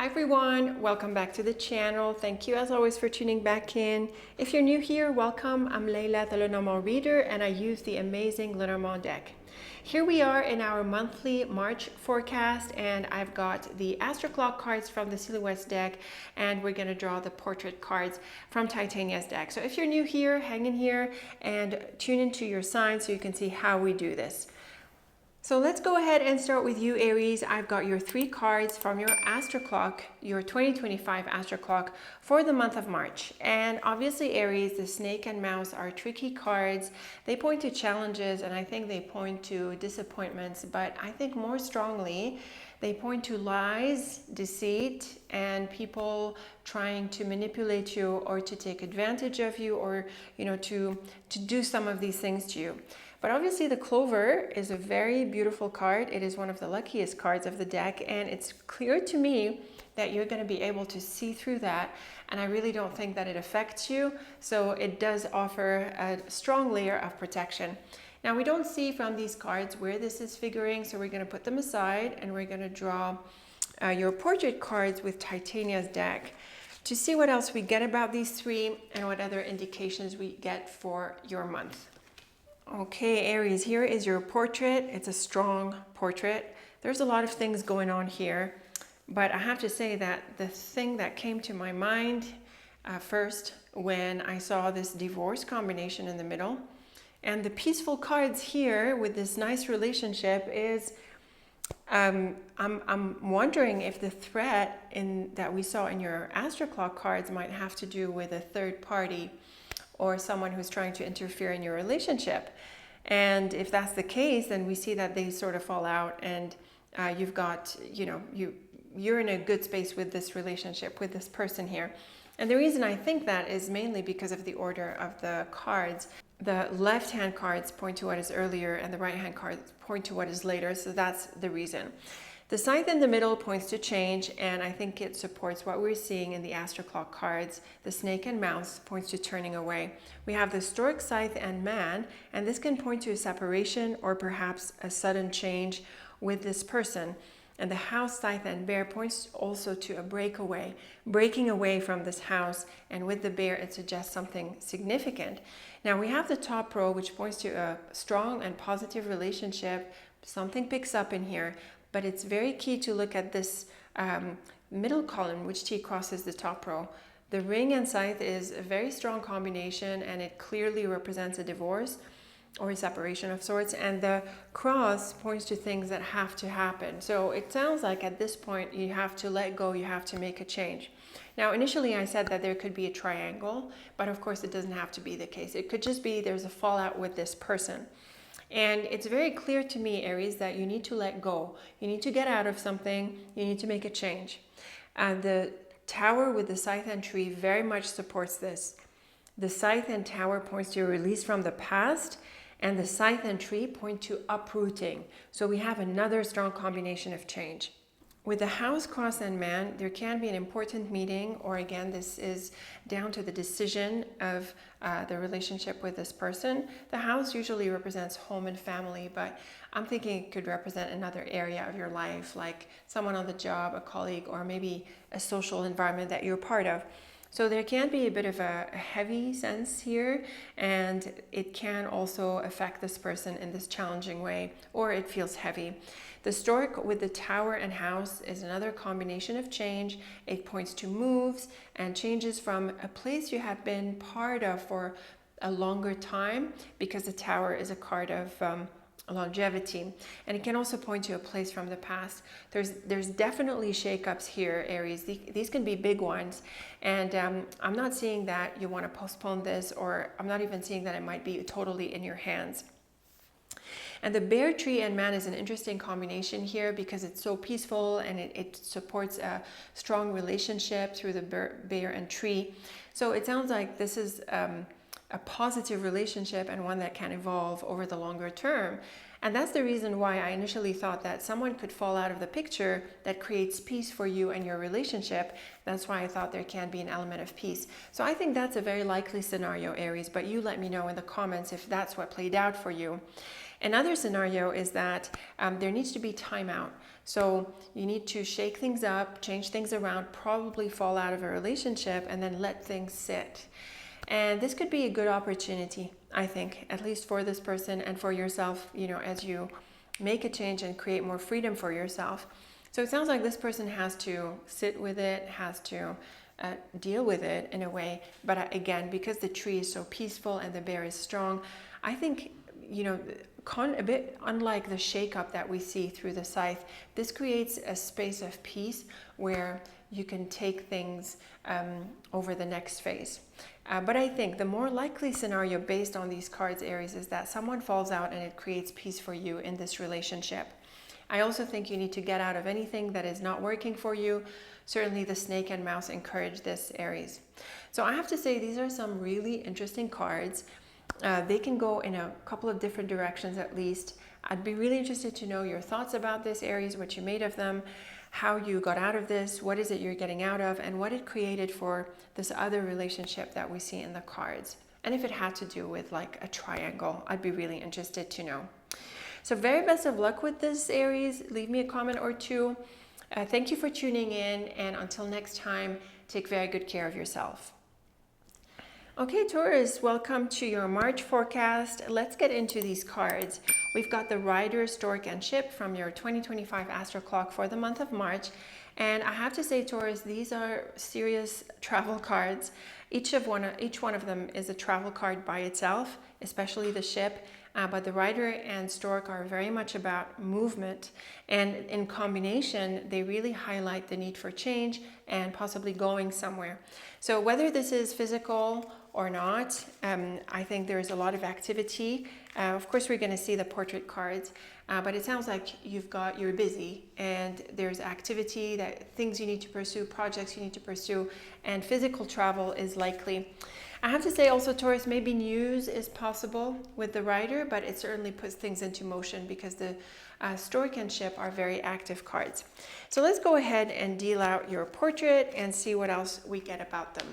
Hi everyone, welcome back to the channel. Thank you as always for tuning back in. If you're new here, welcome. I'm Layla, the Lenormand reader, and I use the amazing Lenormand deck. Here we are in our monthly March forecast, and I've got the Astro Clock cards from the Silhouettes deck, and we're going to draw the portrait cards from Titania's deck. So if you're new here, hang in here and tune into your sign so you can see how we do this. So let's go ahead and start with you, Aries. I've got your 3 cards from your Astro Clock, your 2025 Astro Clock for the month of March. And obviously, Aries, the snake and mouse are tricky cards. They point to challenges, and I think they point to disappointments, but I think more strongly, they point to lies, deceit, and people trying to manipulate you or to take advantage of you, or to do some of these things to you. But obviously the clover is a very beautiful card. It is one of the luckiest cards of the deck, and it's clear to me that you're going to be able to see through that, and I really don't think that it affects you. So it does offer a strong layer of protection. Now, we don't see from these cards where this is figuring, so we're going to put them aside and we're going to draw your portrait cards with Titania's deck to see what else we get about these 3 and what other indications we get for your month. Okay, Aries, here is your portrait. It's a strong portrait. There's a lot of things going on here, but I have to say that the thing that came to my mind first when I saw this divorce combination in the middle and the peaceful cards here with this nice relationship is I'm wondering if the threat that we saw in your Astro Clock cards might have to do with a third party or someone who's trying to interfere in your relationship. And if that's the case, then we see that they sort of fall out, and you've got, you're in a good space with this relationship, with this person here. And the reason I think that is mainly because of the order of the cards. The left-hand cards point to what is earlier, and the right-hand cards point to what is later, so that's the reason. The scythe in the middle points to change, and I think it supports what we're seeing in the Astro Clock cards. The snake and mouse points to turning away. We have the stork, scythe, and man, and this can point to a separation or perhaps a sudden change with this person. And the house, scythe, and bear points also to a breaking away from this house, and with the bear it suggests something significant. Now we have the top row, which points to a strong and positive relationship. Something picks up in here. But it's very key to look at this middle column, which T crosses the top row. The ring and scythe is a very strong combination, and it clearly represents a divorce or a separation of sorts. And the cross points to things that have to happen. So it sounds like at this point you have to let go, you have to make a change. Now, initially I said that there could be a triangle, but of course it doesn't have to be the case. It could just be there's a fallout with this person. And it's very clear to me, Aries, that you need to let go. You need to get out of something. You need to make a change. The tower with the scythe and tree very much supports this. The scythe and tower points to a release from the past, and the scythe and tree point to uprooting. So we have another strong combination of change. With the house, cross, and man, there can be an important meeting, or again, this is down to the decision of the relationship with this person. The house usually represents home and family, but I'm thinking it could represent another area of your life, like someone on the job, a colleague, or maybe a social environment that you're part of. So there can be a bit of a heavy sense here, and it can also affect this person in this challenging way, or it feels heavy. The stork with the tower and house is another combination of change. It points to moves and changes from a place you have been part of for a longer time, because the tower is a card of longevity, and it can also point to a place from the past. There's definitely shakeups here, Aries. These can be big ones, and I'm not seeing that you want to postpone this, or I'm not even seeing that it might be totally in your hands. And the bear, tree, and man is an interesting combination here because it's so peaceful, and it supports a strong relationship through the bear and tree. So it sounds like this is a positive relationship, and one that can evolve over the longer term. And that's the reason why I initially thought that someone could fall out of the picture that creates peace for you and your relationship. That's why I thought there can be an element of peace. So I think that's a very likely scenario, Aries, but you let me know in the comments if that's what played out for you. Another scenario is that there needs to be time out. So you need to shake things up, change things around, probably fall out of a relationship, and then let things sit. And this could be a good opportunity, I think, at least for this person and for yourself, you know, as you make a change and create more freedom for yourself. So it sounds like this person has to sit with it, has to deal with it in a way. But again, because the tree is so peaceful and the bear is strong, I think, you know, a bit unlike the shakeup that we see through the scythe, this creates a space of peace where you can take things over the next phase. But I think the more likely scenario based on these cards, Aries, is that someone falls out and it creates peace for you in this relationship. I also think you need to get out of anything that is not working for you. Certainly the snake and mouse encourage this, Aries. So I have to say these are some really interesting cards. They can go in a couple of different directions at least. I'd be really interested to know your thoughts about this, Aries, what you made of them, how you got out of this, what is it you're getting out of, and what it created for this other relationship that we see in the cards. And if it had to do with like a triangle, I'd be really interested to know. So very best of luck with this, Aries. Leave me a comment or two. Thank you for tuning in, and until next time, take very good care of yourself. Okay, Taurus, welcome to your March forecast. Let's get into these cards. We've got the Rider, Stork, and Ship from your 2025 Astro Clock for the month of March. And I have to say, Taurus, these are serious travel cards. Each one of them is a travel card by itself, especially the Ship. But the Rider and Stork are very much about movement, and in combination they really highlight the need for change and possibly going somewhere. So whether this is physical or not, I think there is a lot of activity. Of course we're going to see the portrait cards, but it sounds like you're busy and there's activity, that things you need to pursue, projects you need to pursue, and physical travel is likely. I have to say also, Taurus, maybe news is possible with the Rider, but it certainly puts things into motion because the Stork and Ship are very active cards. So let's go ahead and deal out your portrait and see what else we get about them.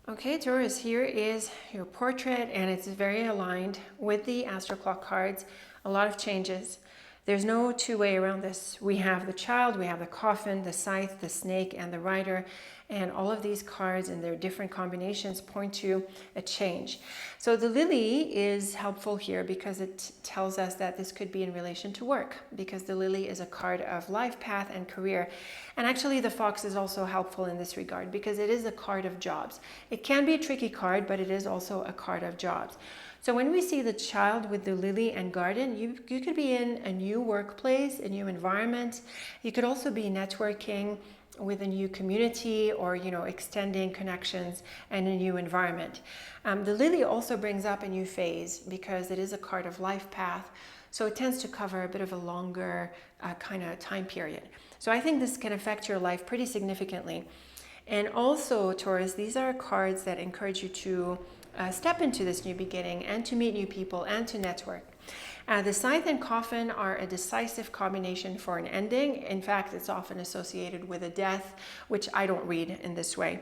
Okay, Taurus, here is your portrait, and it's very aligned with the Astro Clock cards. A lot of changes. There's no two way around this. We have the Child, we have the Coffin, the Scythe, the Snake, and the Rider. And all of these cards and their different combinations point to a change. So the Lily is helpful here because it tells us that this could be in relation to work, because the Lily is a card of life path and career. And actually the Fox is also helpful in this regard because it is a card of jobs. It can be a tricky card, but it is also a card of jobs. So when we see the Child with the Lily and Garden, you could be in a new workplace, a new environment. You could also be networking with a new community, or extending connections and a new environment. The Lily also brings up a new phase because it is a card of life path, so it tends to cover a bit of a longer kind of time period. So I think this can affect your life pretty significantly. And also, Taurus, these are cards that encourage you to step into this new beginning and to meet new people and to network. The Scythe and Coffin are a decisive combination for an ending. In fact, it's often associated with a death, which I don't read in this way.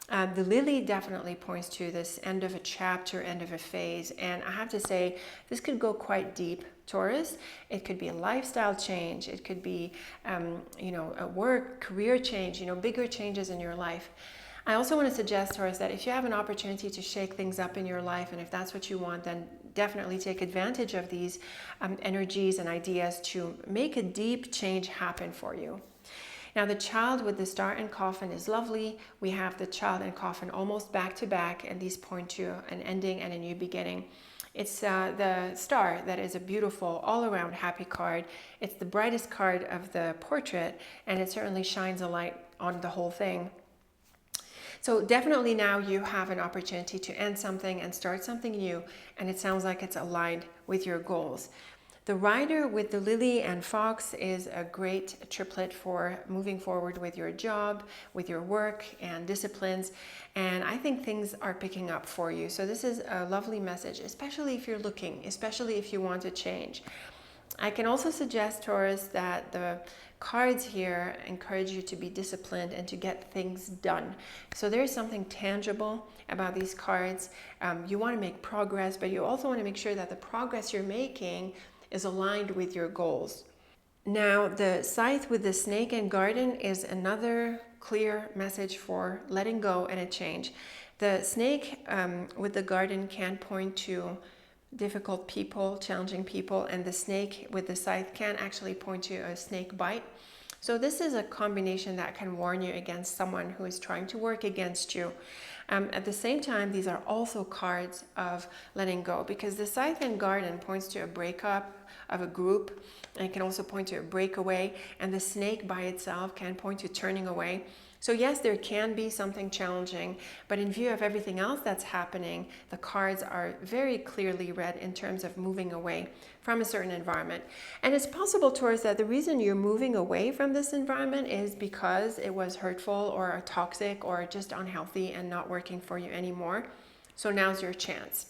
The Lily definitely points to this end of a chapter, end of a phase. And I have to say, this could go quite deep, Taurus. It could be a lifestyle change. It could be, a work, career change, bigger changes in your life. I also want to suggest, Taurus, that if you have an opportunity to shake things up in your life, and if that's what you want, then definitely take advantage of these energies and ideas to make a deep change happen for you. Now, the Child with the Star and Coffin is lovely. We have the Child and Coffin almost back to back, and these point to an ending and a new beginning. It's the Star that is a beautiful all-around happy card. It's the brightest card of the portrait, and it certainly shines a light on the whole thing. So definitely now you have an opportunity to end something and start something new, and it sounds like it's aligned with your goals. The Rider with the Lily and Fox is a great triplet for moving forward with your job, with your work and disciplines, and I think things are picking up for you. So this is a lovely message, especially if you're looking, especially if you want to change. I can also suggest, Taurus, that the cards here encourage you to be disciplined and to get things done. So there is something tangible about these cards. You want to make progress, but you also want to make sure that the progress you're making is aligned with your goals. Now, the scythe with the snake and garden is another clear message for letting go and a change. The snake with the garden can point to difficult people, challenging people, and the snake with the scythe can actually point to a snake bite. So this is a combination that can warn you against someone who is trying to work against you. At the same time, these are also cards of letting go, because the scythe and garden points to a breakup of a group, and it can also point to a breakaway, and the snake by itself can point to turning away. So yes, there can be something challenging, but in view of everything else that's happening, the cards are very clearly read in terms of moving away from a certain environment. And it's possible, Taurus, that the reason you're moving away from this environment is because it was hurtful or toxic or just unhealthy and not working for you anymore. So now's your chance.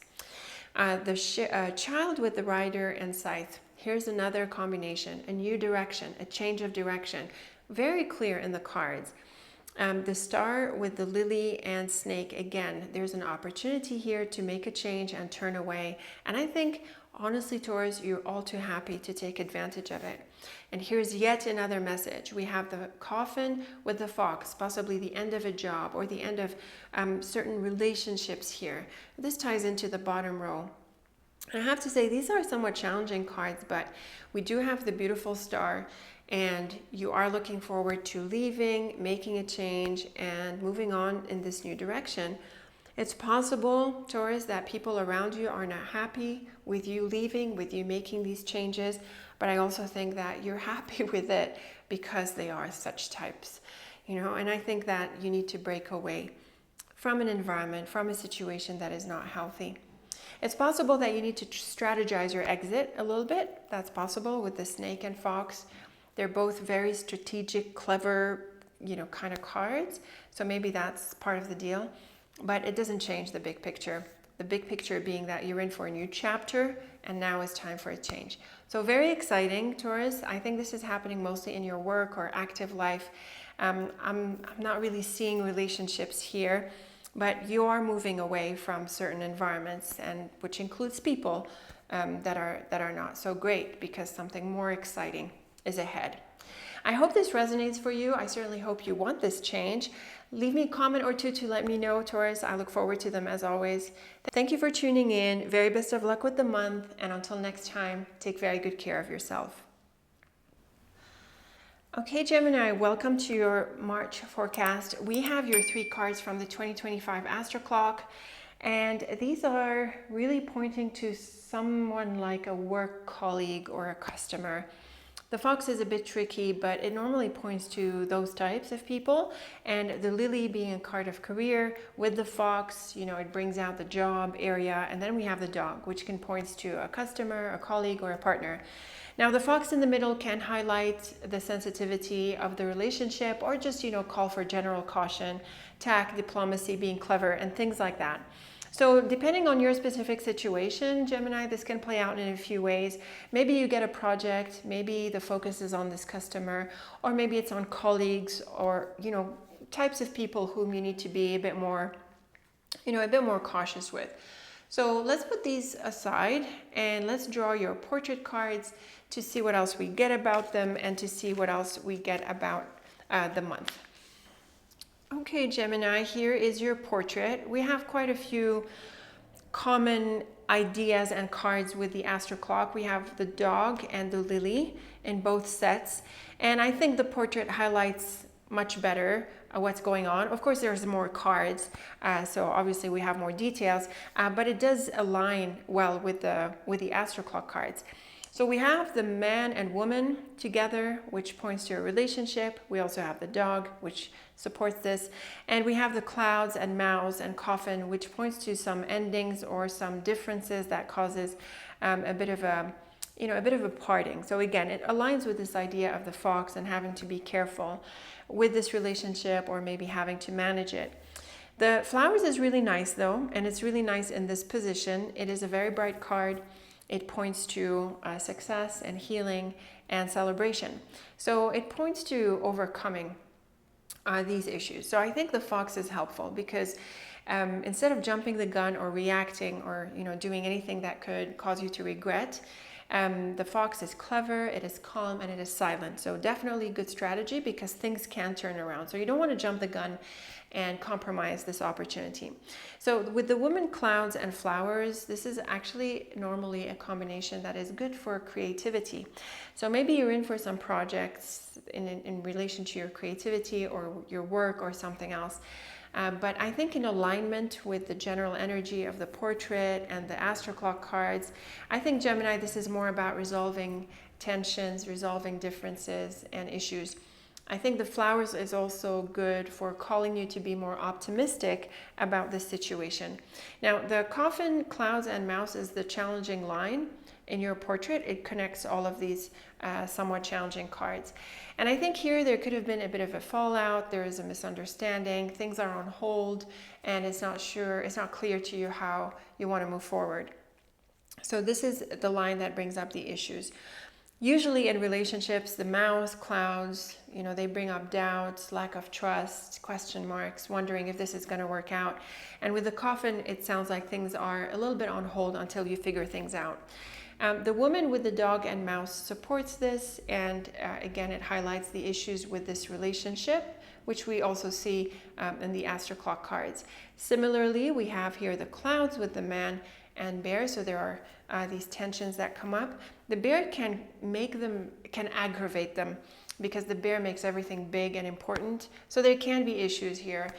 The child with the rider and scythe. Here's another combination, a new direction, a change of direction. Very clear in the cards. The star with the lily and snake, again, there's an opportunity here to make a change and turn away. And I think, honestly, Taurus, you're all too happy to take advantage of it. And here's yet another message. We have the coffin with the fox, possibly the end of a job or the end of certain relationships here. This ties into the bottom row. I have to say, these are somewhat challenging cards, but we do have the beautiful star, and you are looking forward to leaving, making a change, and moving on in this new direction. It's possible, Taurus, that people around you are not happy with you leaving, with you making these changes, but I also think that you're happy with it because they are such types, you know, and I think that you need to break away from an environment, from a situation that is not healthy. It's possible that you need to strategize your exit a little bit. That's possible with the snake and fox. They're both very strategic, clever, you know, kind of cards. So maybe that's part of the deal, but it doesn't change the big picture. The big picture being that you're in for a new chapter and now is time for a change. So very exciting, Taurus. I think this is happening mostly in your work or active life. I'm not really seeing relationships here, but you are moving away from certain environments, and which includes people that are not so great, because something more exciting is ahead. I hope this resonates for you. I certainly hope you want this change. Leave me a comment or two to let me know, Taurus. I look forward to them as always. Thank you for tuning in. Very best of luck with the month, and until next time, take very good care of yourself. Okay, Gemini, welcome to your March forecast. We have your 3 cards from the 2025 Astro Clock, and these are really pointing to someone like a work colleague or a customer. The fox is a bit tricky, but it normally points to those types of people, and the lily being a card of career with the fox, you know, it brings out the job area, and then we have the dog, which can point to a customer, a colleague, or a partner. Now, the fox in the middle can highlight the sensitivity of the relationship, or just, you know, call for general caution, tact, diplomacy, being clever, and things like that. So depending on your specific situation, Gemini, this can play out in a few ways. Maybe you get a project, maybe the focus is on this customer, or maybe it's on colleagues, or, you know, types of people whom you need to be a bit more, you know, a bit more cautious with. So let's put these aside and let's draw your portrait cards to see what else we get about them and to see what else we get about the month. Okay, Gemini, here is your portrait. We have quite a few common ideas and cards with the Astro Clock. We have the dog and the lily in both sets, and I think the portrait highlights much better what's going on. Of course, there's more cards, so obviously we have more details, but it does align well with the Astro Clock cards. So we have the man and woman together, which points to a relationship. We also have the dog, which supports this. And we have the clouds and mouse and coffin, which points to some endings or some differences that causes a bit of a parting. So again, it aligns with this idea of the fox and having to be careful with this relationship, or maybe having to manage it. The flowers is really nice though, and it's really nice in this position. It is a very bright card. It points to success and healing and celebration. So it points to overcoming these issues. So I think the fox is helpful because instead of jumping the gun or reacting or, you know, doing anything that could cause you to regret, The fox is clever, it is calm, and it is silent. So definitely good strategy because things can turn around. So you don't want to jump the gun and compromise this opportunity. So with the woman, clouds, and flowers, this is actually normally a combination that is good for creativity. So maybe you're in for some projects in relation to your creativity or your work or something else. But I think in alignment with the general energy of the portrait and the astro clock cards, I think Gemini, this is more about resolving tensions, resolving differences and issues. I think the flowers is also good for calling you to be more optimistic about this situation. Now, the coffin, clouds, and mouse is the challenging line in your portrait. It connects all of these somewhat challenging cards. And I think here there could have been a bit of a fallout. There is a misunderstanding. Things are on hold, and it's not clear to you how you want to move forward. So this is the line that brings up the issues. Usually in relationships, the mouse, clouds, they bring up doubts, lack of trust, question marks, wondering if this is going to work out. And with the coffin, it sounds like things are a little bit on hold until you figure things out. The woman with the dog and mouse supports this, and again, it highlights the issues with this relationship, which we also see in the astro clock cards. Similarly, we have here the clouds with the man and bear, so there are these tensions that come up. The bear can aggravate them because the bear makes everything big and important, so there can be issues here.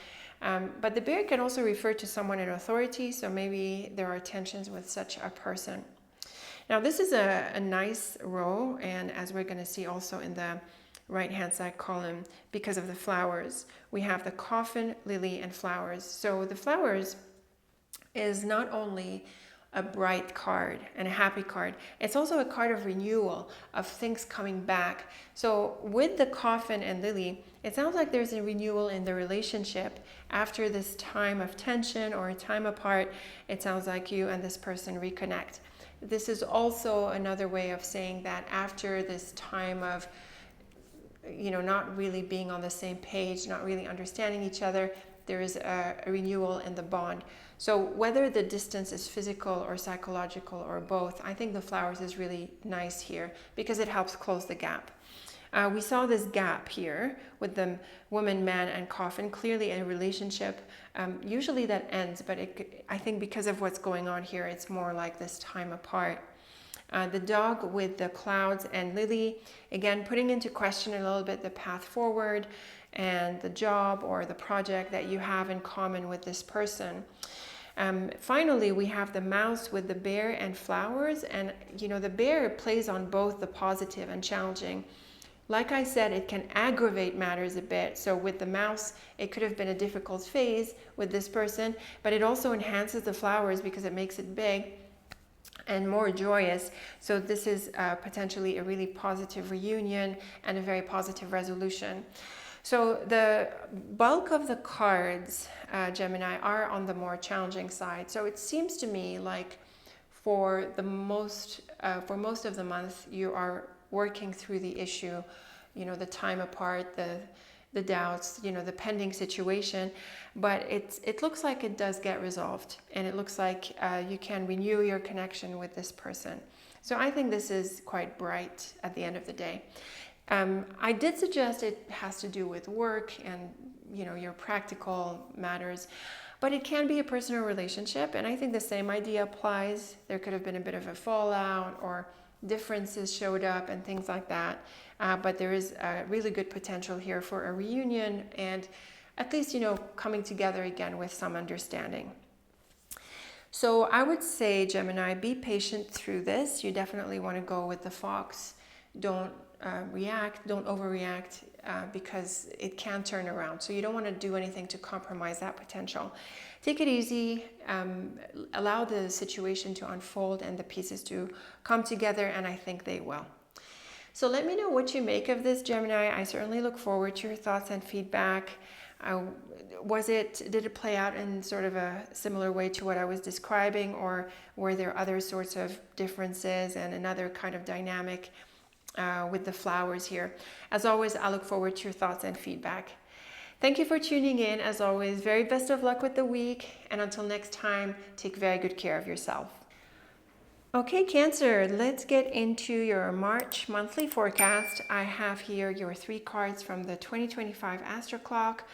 But the bear can also refer to someone in authority, so maybe there are tensions with such a person. Now this is a nice row, and as we're going to see also in the right hand side column, because of the flowers, we have the coffin, lily, and flowers. So the flowers is not only a bright card and a happy card, it's also a card of renewal, of things coming back. So with the coffin and lily, it sounds like there's a renewal in the relationship after this time of tension or a time apart. It sounds like you and this person reconnect. This is also another way of saying that after this time of not really being on the same page, not really understanding each other, there is a renewal in the bond. So whether the distance is physical or psychological or both, I think the flowers is really nice here because it helps close the gap. We saw this gap here with the woman, man, and coffin, clearly a relationship. Usually that ends, but I think because of what's going on here, it's more like this time apart. The dog with the clouds and lily, again, putting into question a little bit the path forward and the job or the project that you have in common with this person. Finally, we have the mouse with the bear and flowers, and the bear plays on both the positive and challenging. Like I said, it can aggravate matters a bit. So with the mouse, it could have been a difficult phase with this person, but it also enhances the flowers because it makes it big and more joyous. So this is potentially a really positive reunion and a very positive resolution. So the bulk of the cards, Gemini, are on the more challenging side. So it seems to me like for most of the month, you are working through the issue, the time apart, the doubts, the pending situation, but it looks like it does get resolved, and it looks like you can renew your connection with this person. So I think this is quite bright at the end of the day. I did suggest it has to do with work and your practical matters, but it can be a personal relationship, and I think the same idea applies. There could have been a bit of a fallout or differences showed up and things like that, but there is a really good potential here for a reunion and at least coming together again with some understanding. So I would say, Gemini, be patient through this. You definitely want to go with the fox. Don't don't overreact because it can turn around. So you don't want to do anything to compromise that potential. Take it easy, allow the situation to unfold and the pieces to come together, and I think they will. So let me know what you make of this, Gemini. I certainly look forward to your thoughts and feedback. Did it play out in sort of a similar way to what I was describing, or were there other sorts of differences and another kind of dynamic with the flowers here? As always, I look forward to your thoughts and feedback. Thank you for tuning in. As always, very best of luck with the week, and until next time, take very good care of yourself. Okay, Cancer, let's get into your March monthly forecast. I have here your 3 cards from the 2025 Astro Clock,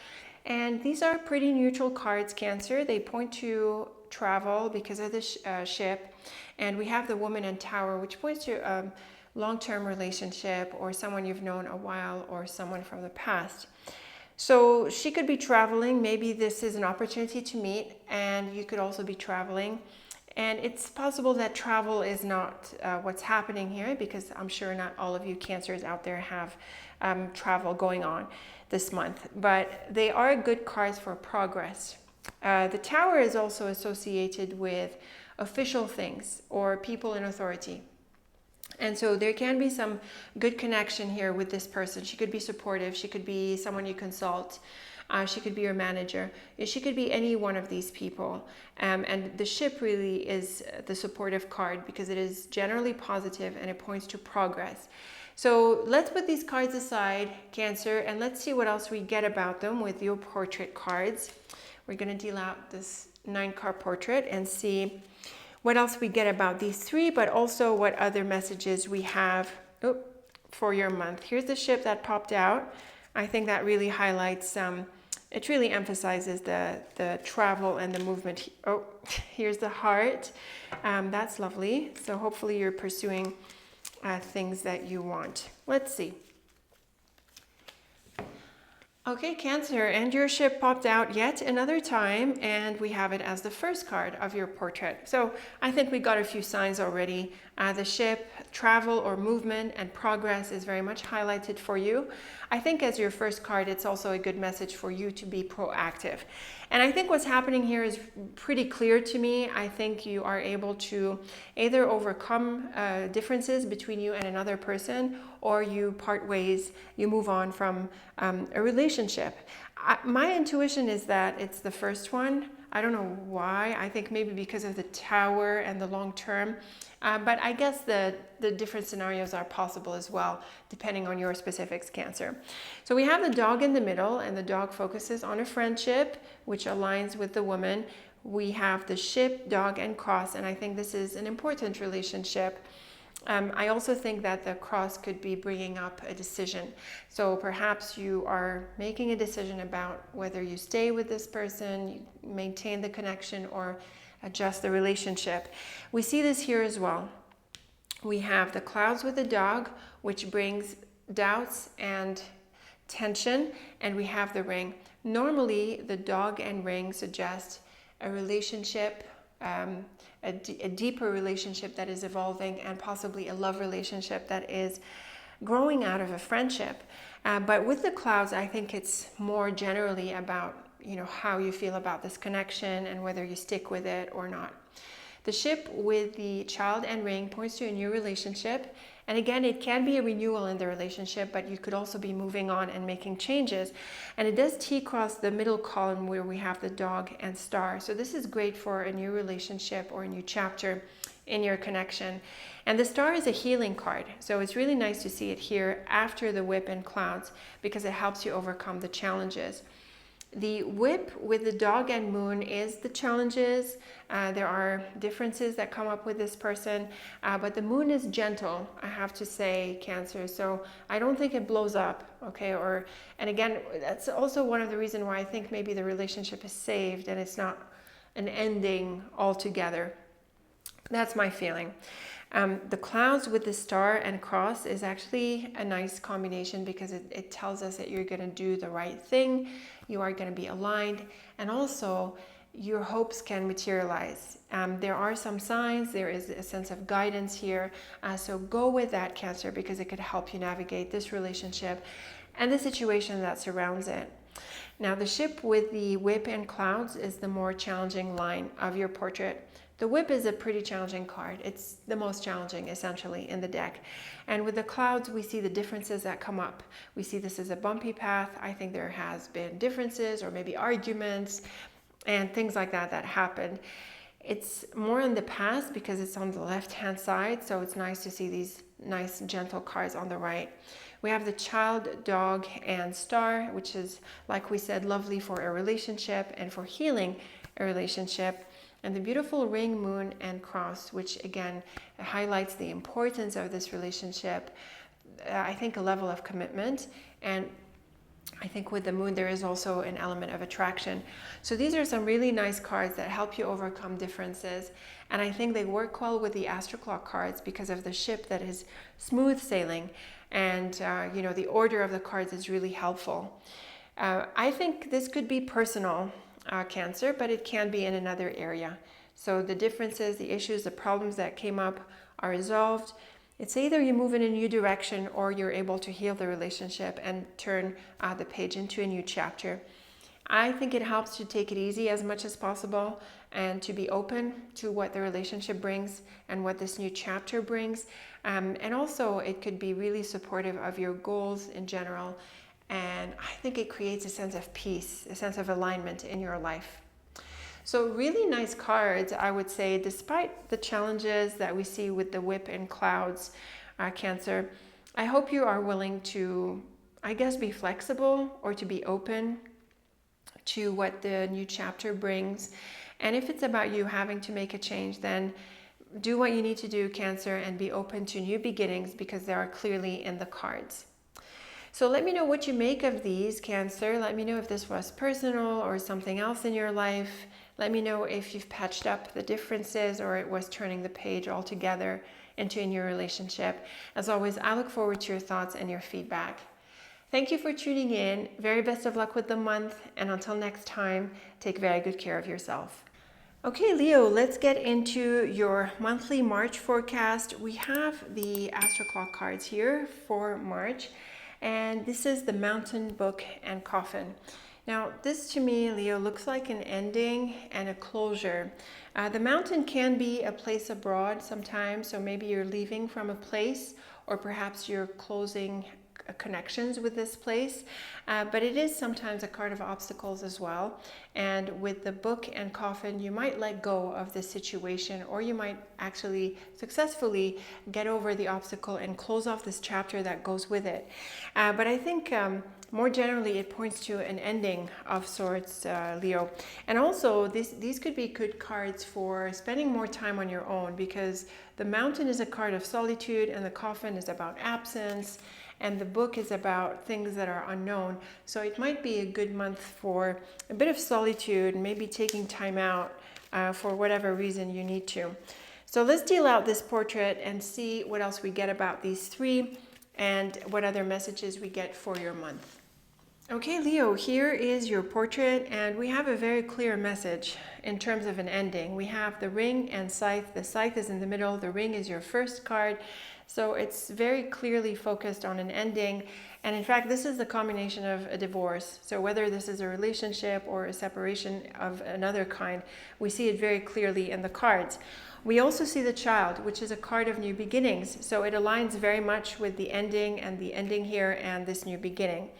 and these are pretty neutral cards, Cancer. They point to travel because of the ship, and we have the Woman and Tower, which points to a long-term relationship or someone you've known a while or someone from the past. So she could be traveling. Maybe this is an opportunity to meet, and you could also be traveling. And it's possible that travel is not what's happening here, because I'm sure not all of you Cancers out there have travel going on this month. But they are good cards for progress. The Tower is also associated with official things or people in authority. And so there can be some good connection here with this person. She could be supportive. She could be someone you consult. She could be your manager. She could be any one of these people. And the ship really is the supportive card because it is generally positive and it points to progress. So let's put these cards aside, Cancer, and let's see what else we get about them with your portrait cards. We're going to deal out this 9-card portrait and see what else we get about these 3, but also what other messages we have for your month. Here's the ship that popped out. I think that really highlights, it really emphasizes the travel and the movement. Oh, here's the heart. That's lovely. So hopefully you're pursuing things that you want. Let's see. Okay, Cancer, and your ship popped out yet another time, and we have it as the first card of your portrait. So I think we got a few signs already. The ship, travel or movement and progress is very much highlighted for you. I think as your first card, it's also a good message for you to be proactive. And I think what's happening here is pretty clear to me. I think you are able to either overcome differences between you and another person, or you part ways, you move on from a relationship. My intuition is that it's the first one. I don't know why. I think maybe because of the Tower and the long term. But I guess the different scenarios are possible as well, depending on your specifics, Cancer. So we have the dog in the middle, and the dog focuses on a friendship, which aligns with the woman. We have the ship, dog, and cross, and I think this is an important relationship. I also think that the cross could be bringing up a decision. So perhaps you are making a decision about whether you stay with this person, you maintain the connection, or adjust the relationship. We see this here as well. We have the clouds with the dog, which brings doubts and tension, and we have the ring. Normally, the dog and ring suggest a relationship, a deeper relationship that is evolving, and possibly a love relationship that is growing out of a friendship. But with the clouds, I think it's more generally about how you feel about this connection and whether you stick with it or not. The ship with the child and ring points to a new relationship. And again, it can be a renewal in the relationship, but you could also be moving on and making changes. And it does T-cross the middle column where we have the dog and star. So this is great for a new relationship or a new chapter in your connection. And the star is a healing card. So it's really nice to see it here after the whip and clouds because it helps you overcome the challenges. The whip with the dog and moon is the challenges. There are differences that come up with this person, but the moon is gentle, I have to say, Cancer. So I don't think it blows up, okay? And again, that's also one of the reasons why I think maybe the relationship is saved and it's not an ending altogether. That's my feeling. The clouds with the star and cross is actually a nice combination because it tells us that you're going to do the right thing, you are going to be aligned, and also your hopes can materialize. There are some signs, there is a sense of guidance here, so go with that, Cancer, because it could help you navigate this relationship and the situation that surrounds it. Now, the ship with the whip and clouds is the more challenging line of your portrait. The whip is a pretty challenging card. It's the most challenging, essentially, in the deck. And with the clouds, we see the differences that come up. We see this as a bumpy path. I think there has been differences or maybe arguments and things like that happened. It's more in the past because it's on the left-hand side, so it's nice to see these nice, gentle cards on the right. We have the child, dog, and star, which is, like we said, lovely for a relationship and for healing a relationship. and the beautiful ring, moon, and cross, which again highlights the importance of this relationship. I think a level of commitment, and I think with the moon there is also an element of attraction. So these are some really nice cards that help you overcome differences, and I think they work well with the Astro Clock cards because of the ship that is smooth sailing, and you know, the order of the cards is really helpful. I think this could be personal, Cancer, but it can be in another area. So the differences, the issues, the problems that came up are resolved. It's either you move in a new direction or you're able to heal the relationship and turn the page into a new chapter. I think it helps to take it easy as much as possible and to be open to what the relationship brings and what this new chapter brings. And also it could be really supportive of your goals in general. And I think it creates a sense of peace, a sense of alignment in your life. So really nice cards, I would say, despite the challenges that we see with the whip and clouds, Cancer. I hope you are willing to, I guess, be flexible or to be open to what the new chapter brings. And if it's about you having to make a change, then do what you need to do, Cancer, and be open to new beginnings because they are clearly in the cards. So let me know what you make of these, Cancer. Let me know if this was personal or something else in your life. Let me know if you've patched up the differences or it was turning the page altogether into a new relationship. As always, I look forward to your thoughts and your feedback. Thank you for tuning in. Very best of luck with the month. And until next time, take very good care of yourself. Okay, Leo, let's get into your monthly March forecast. We have the Astro Clock cards here for March. And this is the Mountain, Book, and Coffin. Now, this to me, Leo, looks like an ending and a closure. The Mountain can be a place abroad sometimes, so maybe you're leaving from a place, or perhaps you're closing connections with this place, but it is sometimes a card of obstacles as well. And with the Book and Coffin, you might let go of the situation, or you might actually successfully get over the obstacle and close off this chapter that goes with it. But I think more generally it points to an ending of sorts, Leo. And also these could be good cards for spending more time on your own, because the Mountain is a card of solitude and the Coffin is about absence, and the Book is about things that are unknown. So it might be a good month for a bit of solitude, maybe taking time out for whatever reason you need to. So let's deal out this portrait and see what else we get about these three and what other messages we get for your month. Okay, Leo, here is your portrait, and we have a very clear message in terms of an ending. We have the Ring and Scythe. The Scythe is in the middle. The Ring is your first card. So it's very clearly focused on an ending. And in fact, this is the combination of a divorce. So whether this is a relationship or a separation of another kind, we see it very clearly in the cards. We also see the Child, which is a card of new beginnings. So it aligns very much with the ending and the ending here and this new beginning.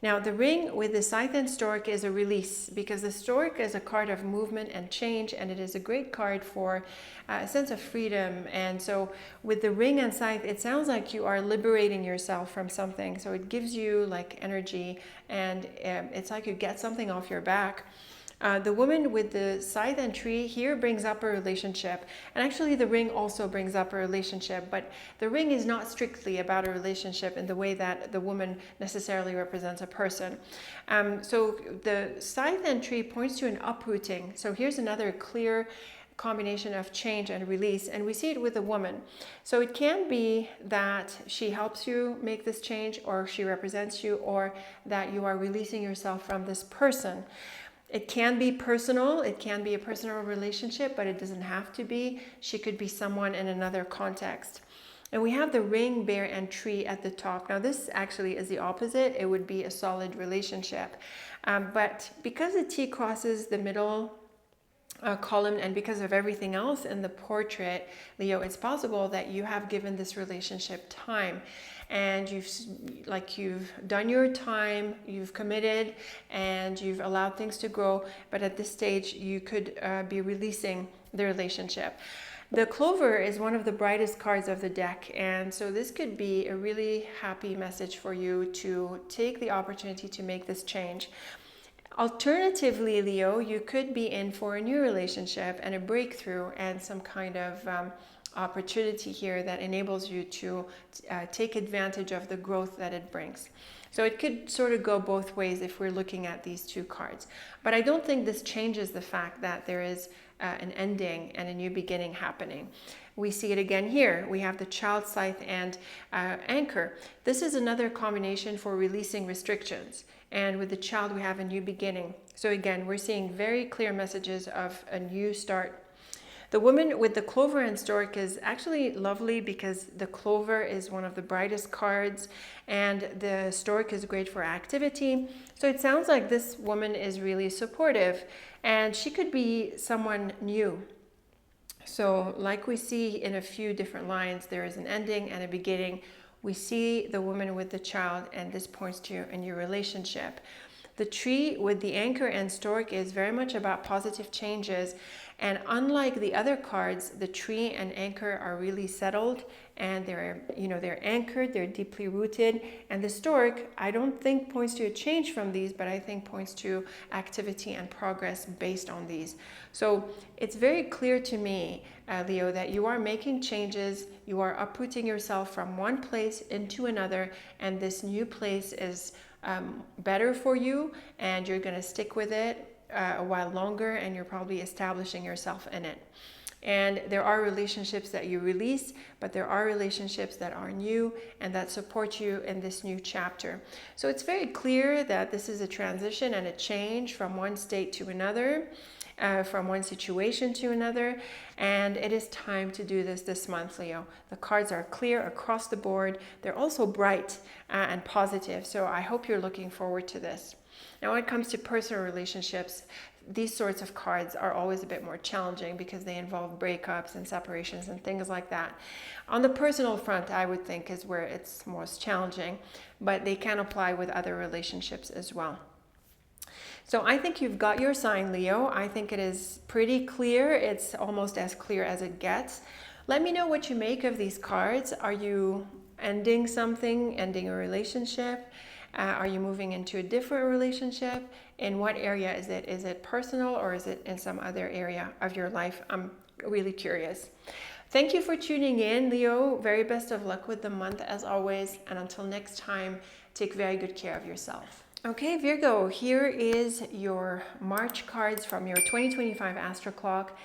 Now, the Ring with the Scythe and Stork is a release, because the Stork is a card of movement and change, and it is a great card for a sense of freedom. And so with the Ring and Scythe, it sounds like you are liberating yourself from something. So it gives you like energy, and it's like you get something off your back. The woman with the Scythe and Tree here brings up a relationship, and actually the Ring also brings up a relationship, but the Ring is not strictly about a relationship in the way that the woman necessarily represents a person. So the Scythe and Tree points to an uprooting. So here's another clear combination of change and release, and we see it with a woman. So it can be that she helps you make this change, or she represents you, or that you are releasing yourself from this person. It can be personal, it can be a personal relationship, but it doesn't have to be. She could be someone in another context. And we have the Ring, Bear, and Tree at the top. Now this actually is the opposite. It would be a solid relationship. But because the T crosses the middle column, and because of everything else in the portrait, Leo, it's possible that you have given this relationship time, and you've done your time, you've committed, and you've allowed things to grow, but at this stage you could be releasing the relationship. The Clover is one of the brightest cards of the deck, and so this could be a really happy message for you to take the opportunity to make this change. Alternatively, Leo, you could be in for a new relationship and a breakthrough and some kind of opportunity here that enables you to take advantage of the growth that it brings. So it could sort of go both ways if we're looking at these two cards. But I don't think this changes the fact that there is an ending and a new beginning happening. We see it again here. We have the Child, Scythe, and Anchor. This is another combination for releasing restrictions. And with the Child, we have a new beginning. So again, we're seeing very clear messages of a new start. The woman with the Clover and Stork is actually lovely because the Clover is one of the brightest cards and the Stork is great for activity. So it sounds like this woman is really supportive and she could be someone new. So like we see in a few different lines, there is an ending and a beginning. We see the woman with the Child, and this points to a new relationship. The Tree with the Anchor and Stork is very much about positive changes. And unlike the other cards, the Tree and Anchor are really settled and they're anchored, they're deeply rooted. And the Stork, I don't think points to a change from these, but I think points to activity and progress based on these. So it's very clear to me, Leo, that you are making changes, you are uprooting yourself from one place into another, and this new place is better for you and you're going to stick with it a while longer, and you're probably establishing yourself in it. And there are relationships that you release, but there are relationships that are new and that support you in this new chapter. So it's very clear that this is a transition and a change from one state to another, from one situation to another, and it is time to do this month, Leo. The cards are clear across the board. They're also bright and positive, so I hope you're looking forward to this. Now, when it comes to personal relationships, these sorts of cards are always a bit more challenging because they involve breakups and separations and things like that. On the personal front, I would think is where it's most challenging, but they can apply with other relationships as well. So I think you've got your sign, Leo. I think it is pretty clear. It's almost as clear as it gets. Let me know what you make of these cards. Are you ending something, ending a relationship? Are you moving into a different relationship? In what area is it? Is it personal or is it in some other area of your life? I'm really curious. Thank you for tuning in, Leo. Very best of luck with the month as always. And until next time, take very good care of yourself. Okay, Virgo, here is your March cards from your 2025 Astro Clock.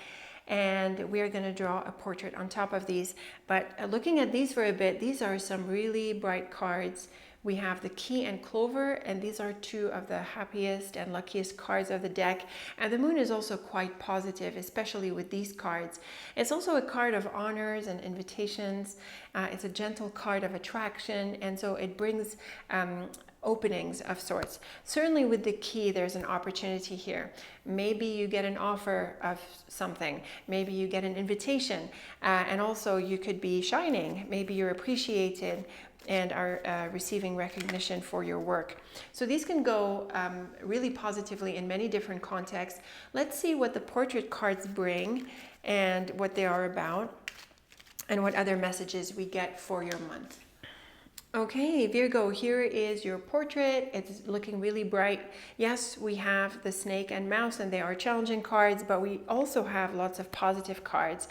And we are going to draw a portrait on top of these. But looking at these for a bit, these are some really bright cards. We have the Key and Clover, and these are two of the happiest and luckiest cards of the deck. And the Moon is also quite positive, especially with these cards. It's also a card of honors and invitations. It's a gentle card of attraction, and so it brings openings of sorts. Certainly with the Key, there's an opportunity here. Maybe you get an offer of something. Maybe you get an invitation, and also you could be shining. Maybe you're appreciated and are receiving recognition for your work. So these can go really positively in many different contexts. Let's see what the portrait cards bring and what they are about and what other messages we get for your month. Okay, Virgo, here is your portrait. It's looking really bright. Yes, we have the snake and mouse, and they are challenging cards, but we also have lots of positive cards.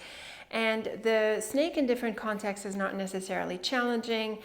And the snake in different contexts is not necessarily challenging,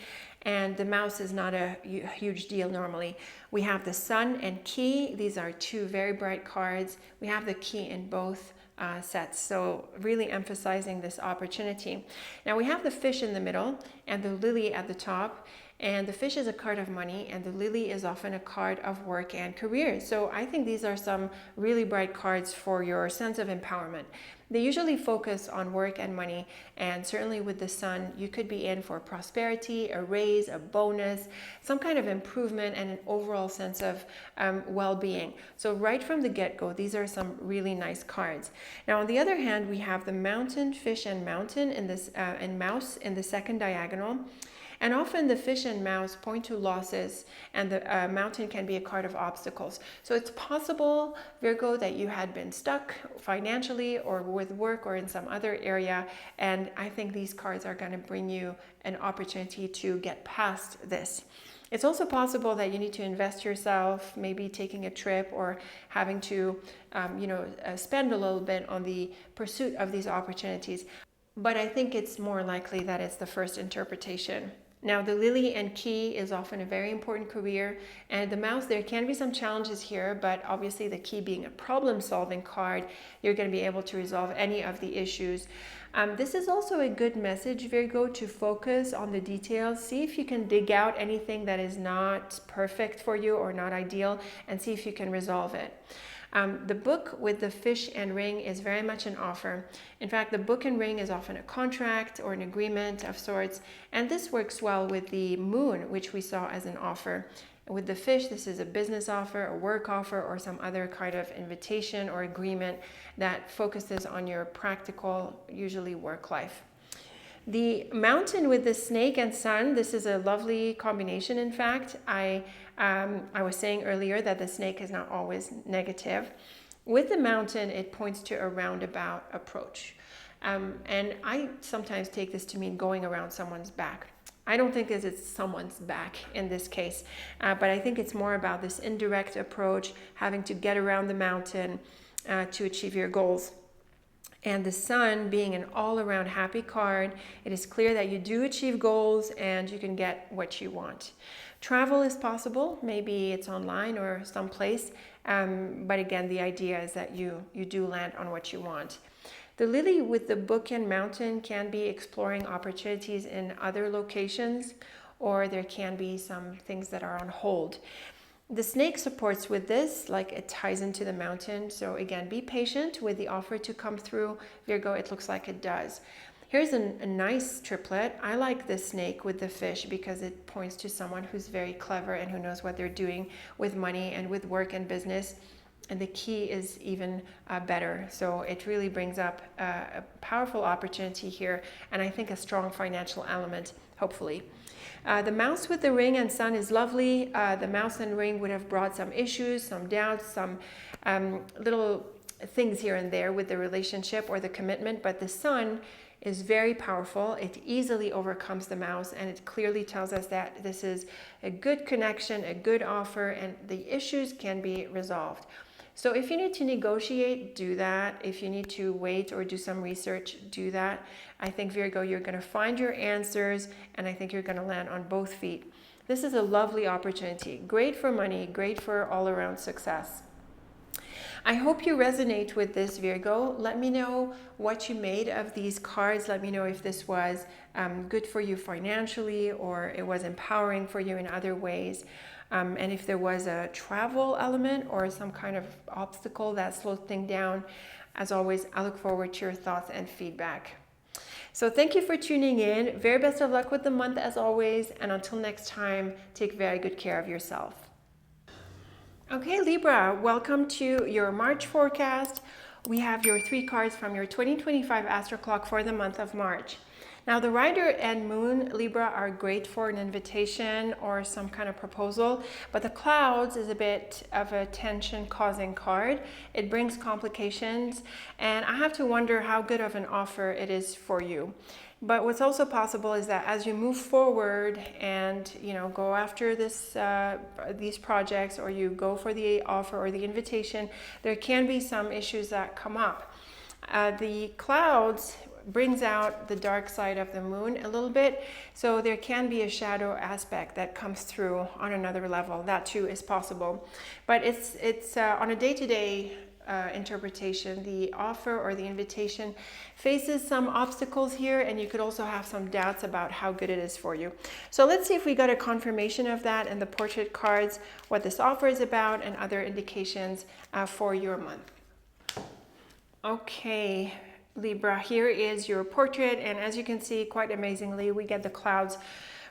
and the mouse is not a huge deal normally. We have the Sun and Key. These are two very bright cards. We have the Key in both sets, so really emphasizing this opportunity. Now we have the Fish in the middle and the Lily at the top, and the Fish is a card of money and the Lily is often a card of work and career. So I think these are some really bright cards for your sense of empowerment. They usually focus on work and money, and certainly with the Sun, you could be in for prosperity, a raise, a bonus, some kind of improvement, and an overall sense of well-being. So right from the get-go, these are some really nice cards. Now, on the other hand, we have the Mountain, Fish, and Mountain in this and Mouse in the second diagonal. And often the Fish and Mouse point to losses, and the Mountain can be a card of obstacles. So it's possible, Virgo, that you had been stuck financially or with work or in some other area. And I think these cards are going to bring you an opportunity to get past this. It's also possible that you need to invest yourself, maybe taking a trip or having to, spend a little bit on the pursuit of these opportunities. But I think it's more likely that it's the first interpretation. Now, the lily and key is often a very important career, and the mouse, there can be some challenges here, but obviously the key being a problem-solving card, you're going to be able to resolve any of the issues. This is also a good message, Virgo, to focus on the details. See if you can dig out anything that is not perfect for you or not ideal, and see if you can resolve it. The book with the fish and ring is very much an offer. In fact, the book and ring is often a contract or an agreement of sorts, and this works well with the moon, which we saw as an offer. With the fish, this is a business offer, a work offer, or some other kind of invitation or agreement that focuses on your practical, usually work life. The mountain with the snake and sun, this is a lovely combination. In fact, I was saying earlier that the snake is not always negative. With the mountain, it points to a roundabout approach. And I sometimes take this to mean going around someone's back. I don't think it's someone's back in this case, but I think it's more about this indirect approach, having to get around the mountain to achieve your goals. And the sun being an all-around happy card, it is clear that you do achieve goals and you can get what you want. Travel is possible, maybe it's online or someplace, but again, the idea is that you do land on what you want. The lily with the book and mountain can be exploring opportunities in other locations, or there can be some things that are on hold. The snake supports with this, like it ties into the mountain. So again, be patient with the offer to come through. Virgo, it looks like it does. Here's a nice triplet. I like this snake with the fish because it points to someone who's very clever and who knows what they're doing with money and with work and business. And the key is even better. So it really brings up a powerful opportunity here, and I think a strong financial element, hopefully. The mouse with the ring and sun is lovely. The mouse and ring would have brought some issues, some doubts, some little things here and there with the relationship or the commitment, but the sun is very powerful. It easily overcomes the mouse, and it clearly tells us that this is a good connection, a good offer, and the issues can be resolved. So if you need to negotiate, do that. If you need to wait or do some research, do that. I think, Virgo, you're going to find your answers, and I think you're going to land on both feet. This is a lovely opportunity. Great for money, great for all-around success. I hope you resonate with this, Virgo. Let me know what you made of these cards. Let me know if this was good for you financially or it was empowering for you in other ways. And if there was a travel element or some kind of obstacle that slowed things down. As always, I look forward to your thoughts and feedback. So thank you for tuning in. Very best of luck with the month as always. And until next time, take very good care of yourself. Okay, Libra, welcome to your March forecast. We have your 3 cards from your 2025 Astro Clock for the month of March. Now, the Rider and Moon, Libra, are great for an invitation or some kind of proposal, but the Clouds is a bit of a tension-causing card. It brings complications, and I have to wonder how good of an offer it is for you. But what's also possible is that as you move forward and go after these projects, or you go for the offer or the invitation, there can be some issues that come up. The Clouds brings out the dark side of the moon a little bit, so there can be a shadow aspect that comes through on another level. That too is possible, but it's on a day-to-day interpretation. The offer or the invitation faces some obstacles here, and you could also have some doubts about how good it is for you. So let's see if we got a confirmation of that in the portrait cards, what this offer is about, and other indications for your month. Okay, Libra, here is your portrait, and as you can see, quite amazingly, we get the Clouds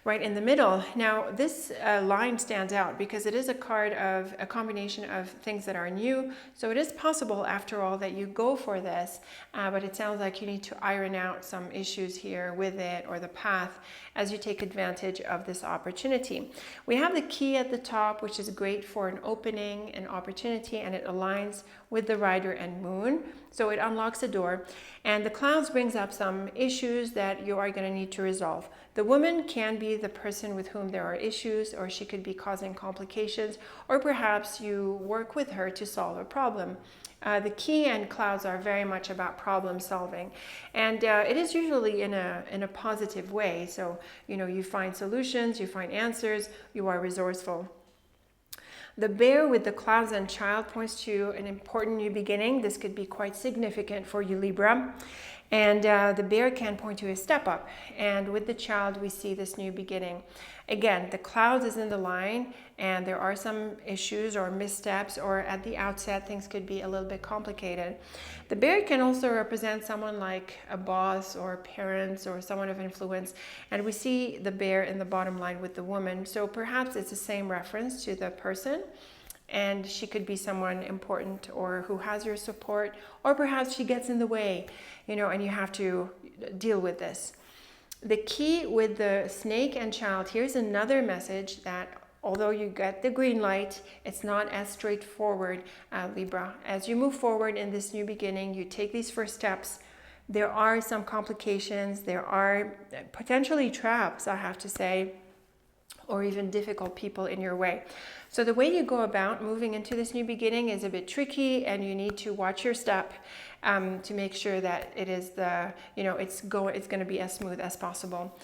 right in the middle. Now, this line stands out because it is a card of a combination of things that are new. So it is possible, after all, that you go for this, but it sounds like you need to iron out some issues here with it or the path as you take advantage of this opportunity. We have the key at the top, which is great for an opening, an opportunity, and it aligns with the Rider and Moon. So it unlocks a door, and the Clouds brings up some issues that you are going to need to resolve. The woman can be be the person with whom there are issues, or she could be causing complications, or perhaps you work with her to solve a problem. The key and clouds are very much about problem solving, and it is usually in a positive way. So, you know, you find solutions, you find answers, you are resourceful. The bear with the clouds and child points to an important new beginning. This could be quite significant for you, Libra. And the bear can point to a step up. And with the child, we see this new beginning. Again, the clouds is in the line, and there are some issues or missteps, or at the outset, things could be a little bit complicated. The bear can also represent someone like a boss or parents or someone of influence. And we see the bear in the bottom line with the woman. So perhaps it's the same reference to the person, and she could be someone important or who has your support, or perhaps she gets in the way, you know, and you have to deal with this. The key with the snake and child, here's another message that although you get the green light, it's not as straightforward, Libra. As you move forward in this new beginning, you take these first steps, there are some complications, there are potentially traps, I have to say, or even difficult people in your way. So the way you go about moving into this new beginning is a bit tricky, and you need to watch your step to make sure that it is it's going to be as smooth as possible.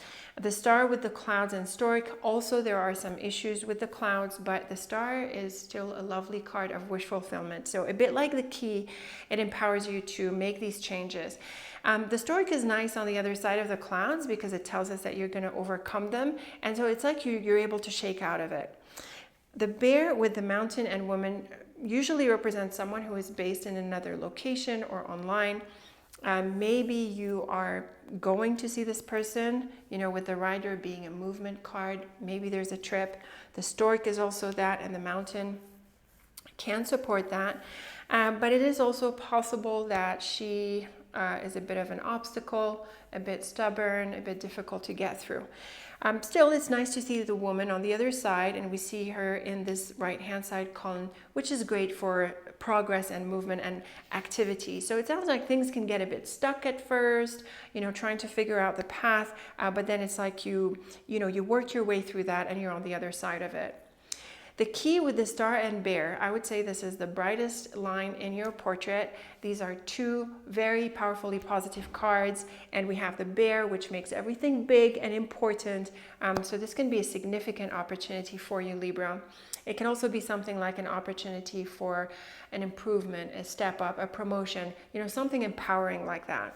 The star with the clouds and stork, also there are some issues with the clouds, but the star is still a lovely card of wish fulfillment. So a bit like the key, it empowers you to make these changes. The stork is nice on the other side of the clouds because it tells us that you're going to overcome them. And so it's like you're able to shake out of it. The bear with the mountain and woman usually represents someone who is based in another location or online. Maybe you are going to see this person, you know, with the rider being a movement card. Maybe there's a trip. The stork is also that, and the mountain can support that. But it is also possible that she is a bit of an obstacle, a bit stubborn, a bit difficult to get through. Still, it's nice to see the woman on the other side, and we see her in this right-hand side column, which is great for progress and movement and activity. So it sounds like things can get a bit stuck at first, you know, trying to figure out the path, but then it's like you work your way through that and you're on the other side of it. The key with the star and bear, I would say this is the brightest line in your portrait. These are two very powerfully positive cards, and we have the bear, which makes everything big and important. So this can be a significant opportunity for you, Libra. It can also be something like an opportunity for an improvement, a step up, a promotion, you know, something empowering like that.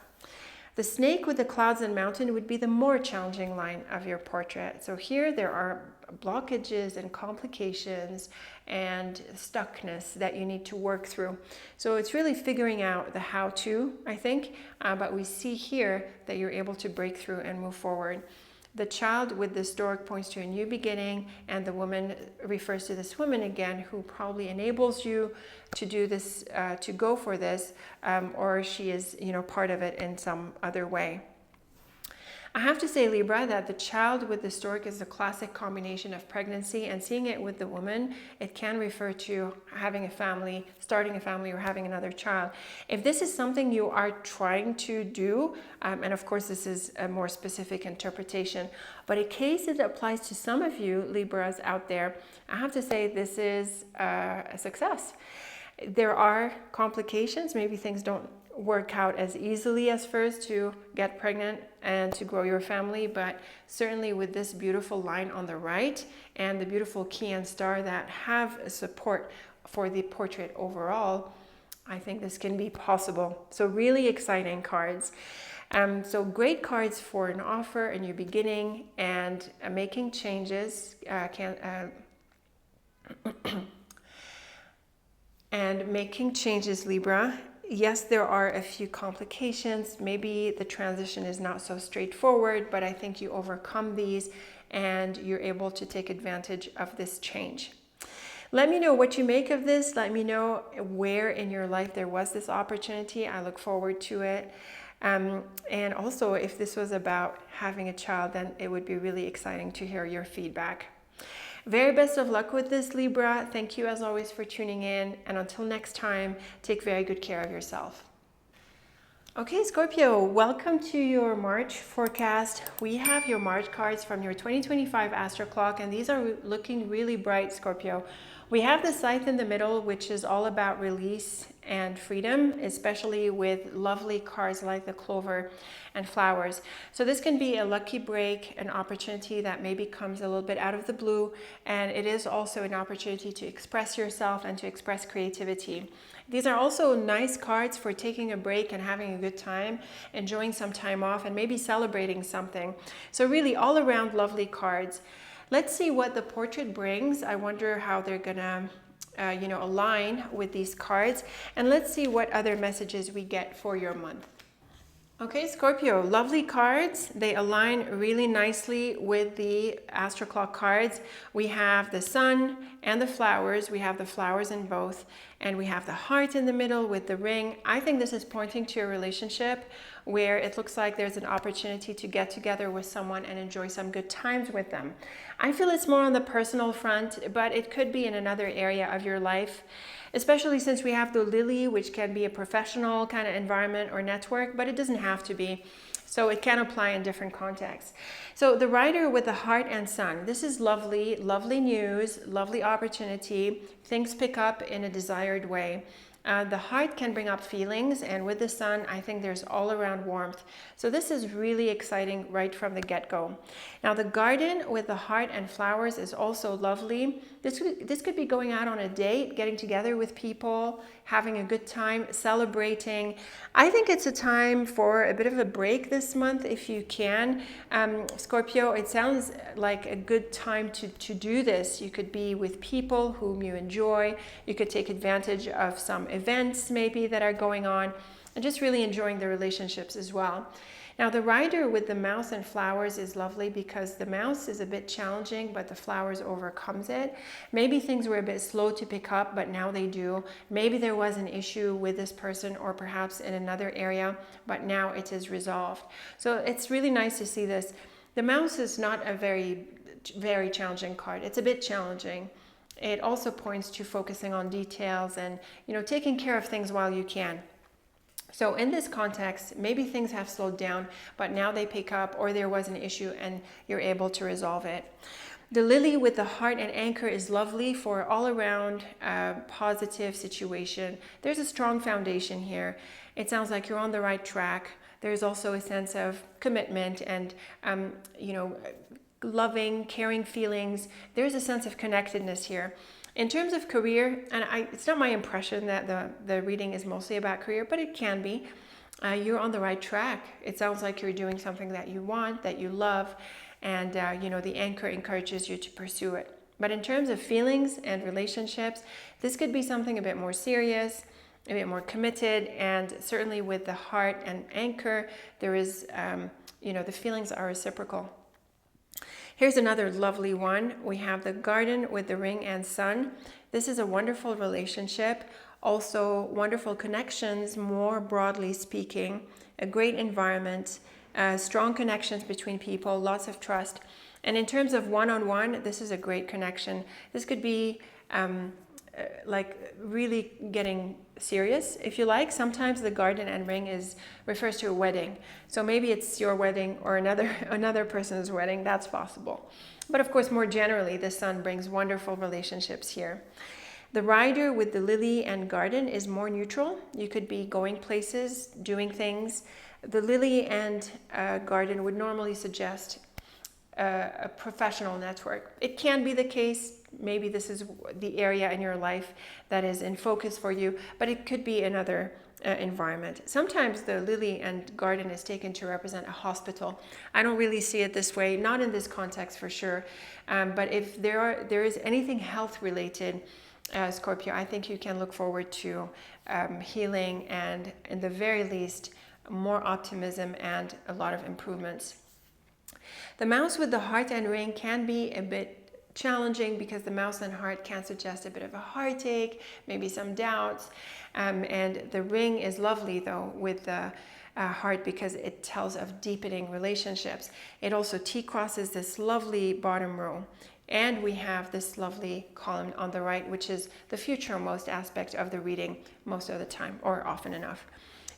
The snake with the clouds and mountain would be the more challenging line of your portrait. So here there are blockages and complications and stuckness that you need to work through. So it's really figuring out the how-to, I think, but we see here that you're able to break through and move forward. The child with the stork points to a new beginning, and the woman refers to this woman again who probably enables you to do this, to go for this, or she is, you know, part of it in some other way. I have to say, Libra, that the child with the stork is a classic combination of pregnancy, and seeing it with the woman, it can refer to having a family, starting a family, or having another child. If this is something you are trying to do, and of course this is a more specific interpretation, but in case it applies to some of you Libras out there, I have to say this is a success. There are complications, maybe things don't work out as easily as first to get pregnant and to grow your family, but certainly with this beautiful line on the right and the beautiful key and star that have support for the portrait overall, I think this can be possible. So really exciting cards. So great cards for an offer, a new beginning, and making changes and making changes, Libra. Yes, there are a few complications. Maybe the transition is not so straightforward, but I think you overcome these and you're able to take advantage of this change. Let me know what you make of this. Let me know where in your life there was this opportunity. I look forward to it. And also, if this was about having a child, then it would be really exciting to hear your feedback. Very best of luck with this, Libra. Thank you as always for tuning in. And until next time, take very good care of yourself. Okay, Scorpio, welcome to your March forecast. We have your March cards from your 2025 Astro Clock, and these are looking really bright, Scorpio. We have the Scythe in the middle, which is all about release and freedom, especially with lovely cards like the Clover and Flowers. So this can be a lucky break, an opportunity that maybe comes a little bit out of the blue, and it is also an opportunity to express yourself and to express creativity. These are also nice cards for taking a break and having a good time, enjoying some time off, and maybe celebrating something. So really all around lovely cards. Let's see what the portrait brings. I wonder how they're gonna align with these cards. And let's see what other messages we get for your month. Okay, Scorpio, lovely cards. They align really nicely with the Astro Clock cards. We have the sun and the flowers. We have the flowers in both. And we have the heart in the middle with the ring. I think this is pointing to a relationship where it looks like there's an opportunity to get together with someone and enjoy some good times with them. I feel it's more on the personal front, but it could be in another area of your life, especially since we have the lily, which can be a professional kind of environment or network, but it doesn't have to be. So it can apply in different contexts. So the rider with the heart and sun, this is lovely, lovely news, lovely opportunity. Things pick up in a desired way. The heart can bring up feelings, and with the sun, I think there's all around warmth. So this is really exciting right from the get-go. Now the garden with the heart and flowers is also lovely. This could be going out on a date, getting together with people, having a good time, celebrating. I think it's a time for a bit of a break this month if you can. Scorpio, it sounds like a good time to do this. You could be with people whom you enjoy. You could take advantage of some events maybe that are going on, and just really enjoying the relationships as well. Now the rider with the mouse and flowers is lovely because the mouse is a bit challenging, but the flowers overcomes it. Maybe things were a bit slow to pick up, but now they do. Maybe there was an issue with this person or perhaps in another area, but now it is resolved. So it's really nice to see this. The mouse is not a very challenging card. It's a bit challenging. It also points to focusing on details and, taking care of things while you can. So in this context, maybe things have slowed down, but now they pick up, or there was an issue and you're able to resolve it. The lily with the heart and anchor is lovely for all around positive situation. There's a strong foundation here. It sounds like you're on the right track. There's also a sense of commitment and, loving, caring feelings. There's a sense of connectedness here. In terms of career, and it's not my impression that the reading is mostly about career, but it can be. You're on the right track. It sounds like you're doing something that you want, that you love, and the anchor encourages you to pursue it. But in terms of feelings and relationships, this could be something a bit more serious, a bit more committed, and certainly with the heart and anchor, there is, the feelings are reciprocal. Here's another lovely one. We have the garden with the ring and sun. This is a wonderful relationship, also wonderful connections, more broadly speaking, a great environment, strong connections between people, lots of trust. And in terms of one-on-one, this is a great connection. This could be like really getting serious, if you like. Sometimes the garden and ring refers to a wedding. So maybe it's your wedding or another person's wedding. That's possible. But of course, more generally, the sun brings wonderful relationships here. The rider with the lily and garden is more neutral. You could be going places, doing things. The lily and garden would normally suggest a professional network. It can be the case. Maybe this is the area in your life that is in focus for you, but it could be another environment. Sometimes the lily and garden is taken to represent a hospital. I don't really see it this way, not in this context for sure. But if there is anything health related, Scorpio, I think you can look forward to healing and, in the very least, more optimism and a lot of improvements. The mouse with the heart and ring can be a bit challenging because the mouse and heart can suggest a bit of a heartache, maybe some doubts. And the ring is lovely though with the heart because it tells of deepening relationships. It also T-crosses this lovely bottom row. And we have this lovely column on the right, which is the future-most aspect of the reading most of the time, or often enough.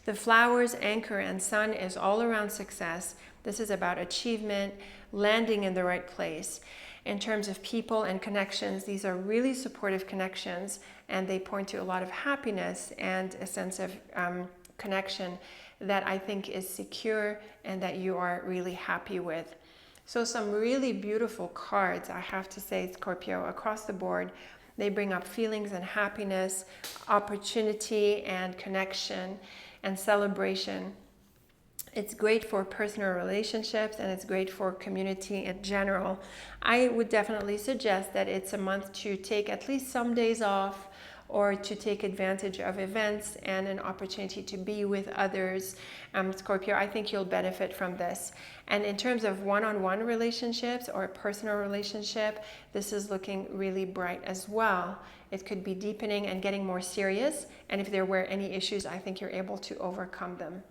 The flowers, anchor, and sun is all around success. This is about achievement, landing in the right place. In terms of people and connections, these are really supportive connections, and they point to a lot of happiness and a sense of connection that I think is secure and that you are really happy with. So some really beautiful cards, I have to say, Scorpio, across the board. They bring up feelings and happiness, opportunity and connection and celebration. It's great for personal relationships, and it's great for community in general. I would definitely suggest that it's a month to take at least some days off, or to take advantage of events and an opportunity to be with others. Scorpio, I think you'll benefit from this. And in terms of one-on-one relationships or a personal relationship, this is looking really bright as well. It could be deepening and getting more serious. And if there were any issues, I think you're able to overcome them.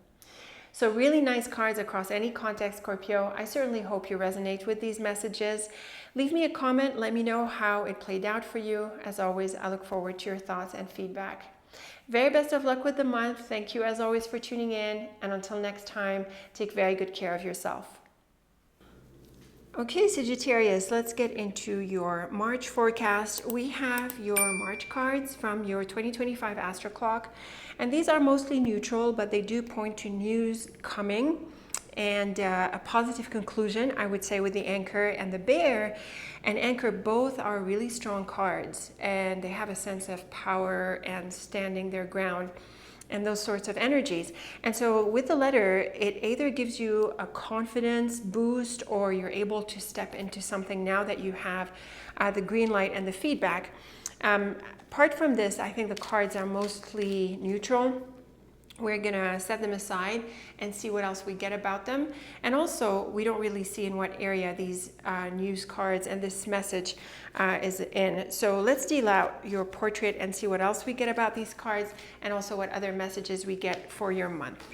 So really nice cards across any context, Scorpio. I certainly hope you resonate with these messages. Leave me a comment. Let me know how it played out for you. As always, I look forward to your thoughts and feedback. Very best of luck with the month. Thank you as always for tuning in. And until next time, take very good care of yourself. Okay, Sagittarius, let's get into your March forecast. We have your March cards from your 2025 Astro Clock, and these are mostly neutral, but they do point to news coming and a positive conclusion, I would say, with the Anchor and the Bear. And Anchor both are really strong cards, and they have a sense of power and standing their ground and those sorts of energies. And so with the letter, it either gives you a confidence boost, or you're able to step into something now that you have the green light and the feedback. Apart from this, I think the cards are mostly neutral. We're gonna set them aside and see what else we get about them. And also, we don't really see in what area these news cards and this message is in. So let's deal out your portrait and see what else we get about these cards, and also what other messages we get for your month.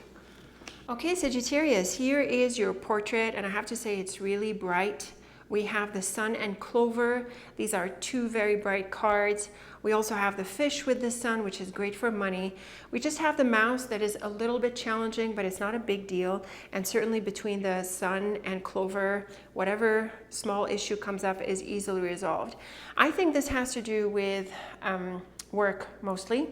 Okay, Sagittarius, here is your portrait, and I have to say it's really bright. We have the Sun and Clover. These are two very bright cards. We also have the Fish with the Sun, which is great for money. We just have the Mouse that is a little bit challenging, but it's not a big deal. And certainly between the Sun and Clover, whatever small issue comes up is easily resolved. I think this has to do with work mostly,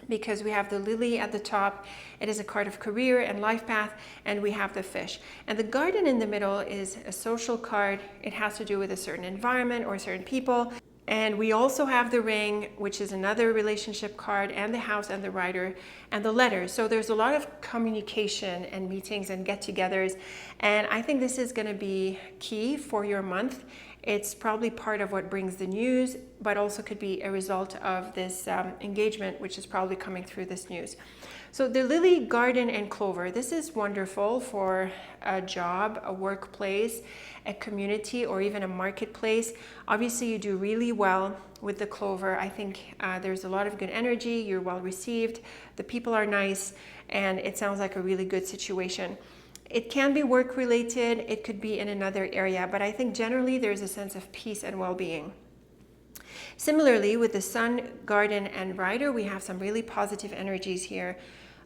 because we have the Lily at the top. It is a card of career and life path, and we have the Fish. And the Garden in the middle is a social card. It has to do with a certain environment or certain people. And we also have the Ring, which is another relationship card, and the House and the Rider and the Letter. So there's a lot of communication and meetings and get-togethers. And I think this is going to be key for your month. It's probably part of what brings the news, but also could be a result of this engagement, which is probably coming through this news. So the Lily, Garden, and Clover, this is wonderful for a job, a workplace, a community, or even a marketplace. Obviously, you do really well with the Clover. I think there's a lot of good energy. You're well received. The people are nice, and it sounds like a really good situation. It can be work related, it could be in another area, but I think generally there's a sense of peace and well-being. Similarly, with the Sun, Garden, and Rider, we have some really positive energies here.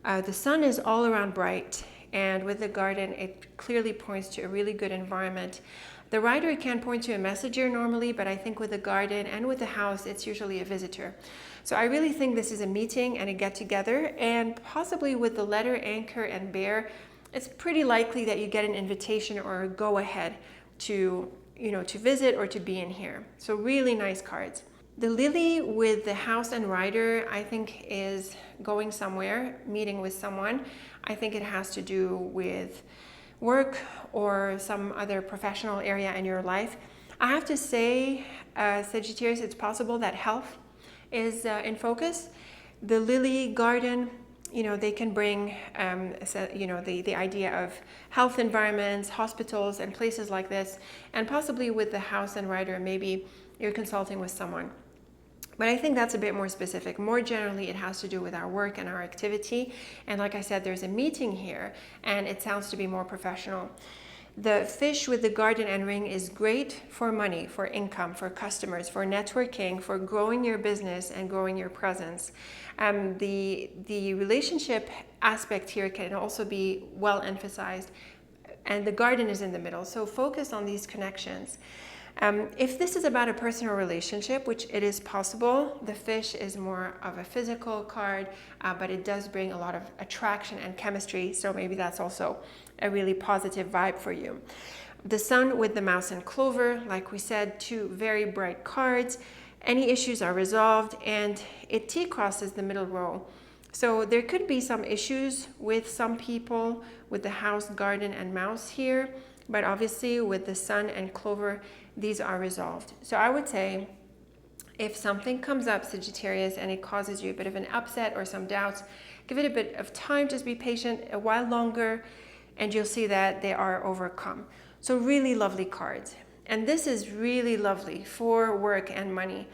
The Sun is all around bright, and with the Garden, it clearly points to a really good environment. The Rider, it can point to a messenger normally, but I think with the Garden and with the House, it's usually a visitor. So I really think this is a meeting and a get-together, and possibly with the Letter, Anchor, and Bear, it's pretty likely that you get an invitation or a go-ahead to visit or to be in here. So really nice cards. The Lily with the House and Rider, I think, is going somewhere, meeting with someone. I think it has to do with work or some other professional area in your life. I have to say, Sagittarius, it's possible that health is in focus. The Lily, Garden, they can bring, the idea of health environments, hospitals, and places like this. And possibly with the House and Rider, maybe you're consulting with someone. But I think that's a bit more specific. More generally, it has to do with our work and our activity. And like I said, there's a meeting here, and it sounds to be more professional. The fish with the garden and ring is great for money, for income, for customers, for networking, for growing your business and growing your presence. The relationship aspect here can also be well emphasized, and the garden is in the middle. So focus on these connections. If this is about a personal relationship, which it is possible, the fish is more of a physical card, but it does bring a lot of attraction and chemistry. So maybe that's also a really positive vibe for you. The sun with the mouse and clover, like we said, two very bright cards. Any issues are resolved, and it T-crosses the middle row. So there could be some issues with some people with the house, garden, and mouse here, but obviously with the sun and clover, these are resolved. So I would say if something comes up, Sagittarius, and it causes you a bit of an upset or some doubts, give it a bit of time, just be patient a while longer, and you'll see that they are overcome. So really lovely cards. And this is really lovely for work and money.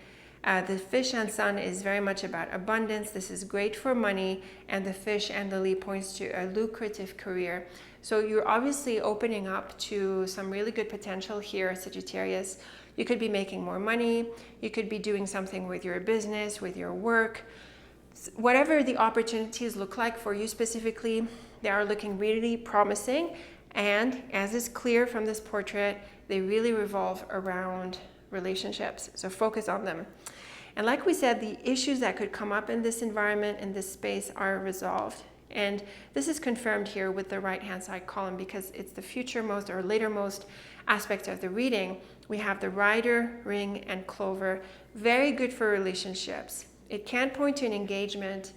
The fish and sun is very much about abundance. This is great for money, and the fish and lily points to a lucrative career. So you're obviously opening up to some really good potential here, Sagittarius. You could be making more money. You could be doing something with your business, with your work. Whatever the opportunities look like for you specifically, they are looking really promising. And as is clear from this portrait, they really revolve around relationships. So focus on them. And like we said, the issues that could come up in this environment, in this space, are resolved. And this is confirmed here with the right-hand side column because it's the future-most or later-most aspect of the reading. We have the rider, ring, and clover. Very good for relationships. It can point to an engagement,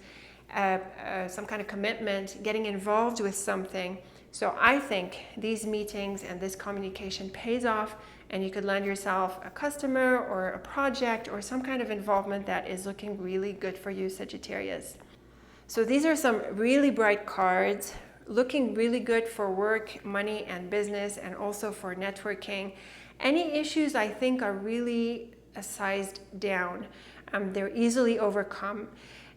some kind of commitment, getting involved with something. So I think these meetings and this communication pays off, and you could land yourself a customer or a project or some kind of involvement that is looking really good for you, Sagittarius. So these are some really bright cards, looking really good for work, money, and business, and also for networking. Any issues I think are really sized down. They're easily overcome.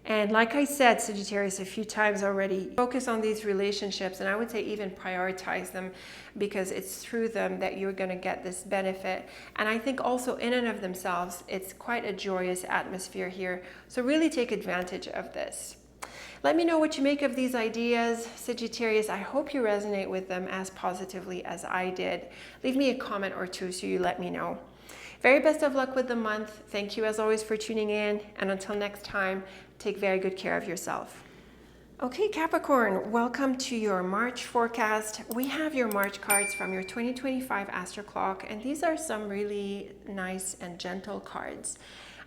And like I said, Sagittarius, a few times already, focus on these relationships, and I would say even prioritize them, because it's through them that you're going to get this benefit. And I think also in and of themselves, it's quite a joyous atmosphere here. So really take advantage of this. Let me know what you make of these ideas, Sagittarius. I hope you resonate with them as positively as I did. Leave me a comment or two so you let me know. Very best of luck with the month. Thank you as always for tuning in. And until next time, take very good care of yourself. Okay, Capricorn, welcome to your March forecast. We have your March cards from your 2025 Astro Clock, and these are some really nice and gentle cards.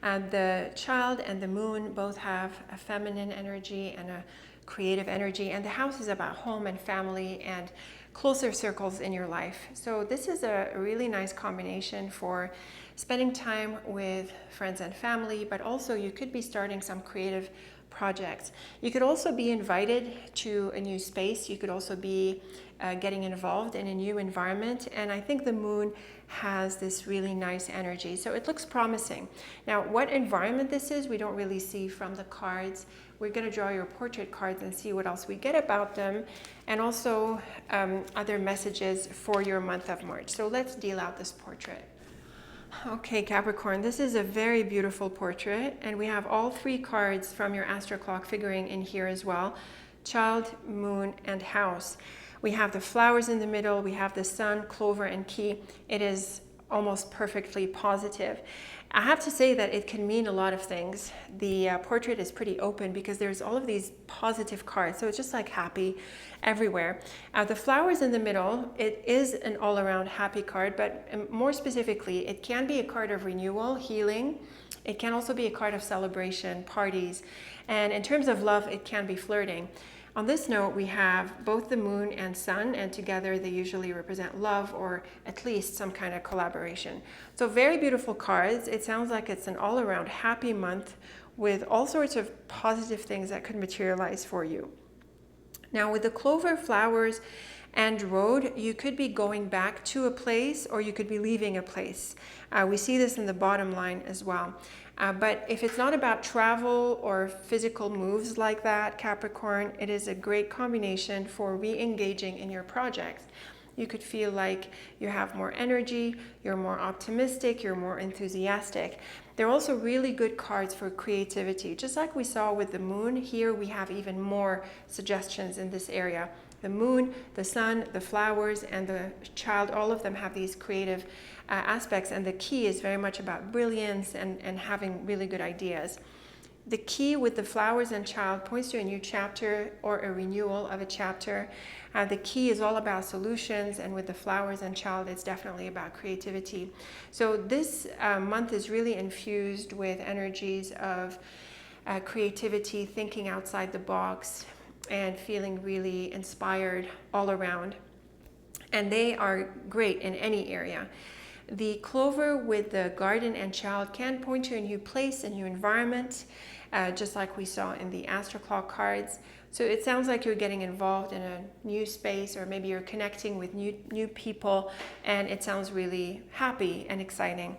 The child and the moon both have a feminine energy and a creative energy, and the house is about home and family and closer circles in your life. So this is a really nice combination for spending time with friends and family, but also you could be starting some creative projects. You could also be invited to a new space. You could also be getting involved in a new environment, and I think the moon has this really nice energy, so it looks promising. Now, what environment this is, we don't really see from the cards. We're going to draw your portrait cards and see what else we get about them, and also other messages for your month of March. So let's deal out this portrait. Okay, Capricorn, this is a very beautiful portrait, and we have all three cards from your Astro Clock figuring in here as well: child, moon, and house. We have the flowers in the middle, we have the sun, clover, and key. It is almost perfectly positive. I have to say that it can mean a lot of things. The portrait is pretty open because there's all of these positive cards, so it's just like happy everywhere. The flowers in the middle, it is an all-around happy card, but more specifically, it can be a card of renewal, healing. It can also be a card of celebration, parties, and in terms of love, it can be flirting. On this note, we have both the moon and sun, and together they usually represent love or at least some kind of collaboration. So very beautiful cards. It sounds like it's an all-around happy month with all sorts of positive things that could materialize for you. Now, with the clover, flowers, and road, you could be going back to a place or you could be leaving a place. We see this in the bottom line as well. But if it's not about travel or physical moves like that, Capricorn, it is a great combination for re-engaging in your projects. You could feel like you have more energy, you're more optimistic, you're more enthusiastic. They're also really good cards for creativity. Just like we saw with the moon, here we have even more suggestions in this area. The moon, the sun, the flowers, and the child, all of them have these creative aspects, and the key is very much about brilliance and having really good ideas. The key with the flowers and child points to a new chapter or a renewal of a chapter. The key is all about solutions, and with the flowers and child, it's definitely about creativity. So this month is really infused with energies of creativity, thinking outside the box, and feeling really inspired all around. And they are great in any area. The clover with the garden and child can point to a new place, a new environment, just like we saw in the Astro Clock cards. So it sounds like you're getting involved in a new space, or maybe you're connecting with new people, and it sounds really happy and exciting.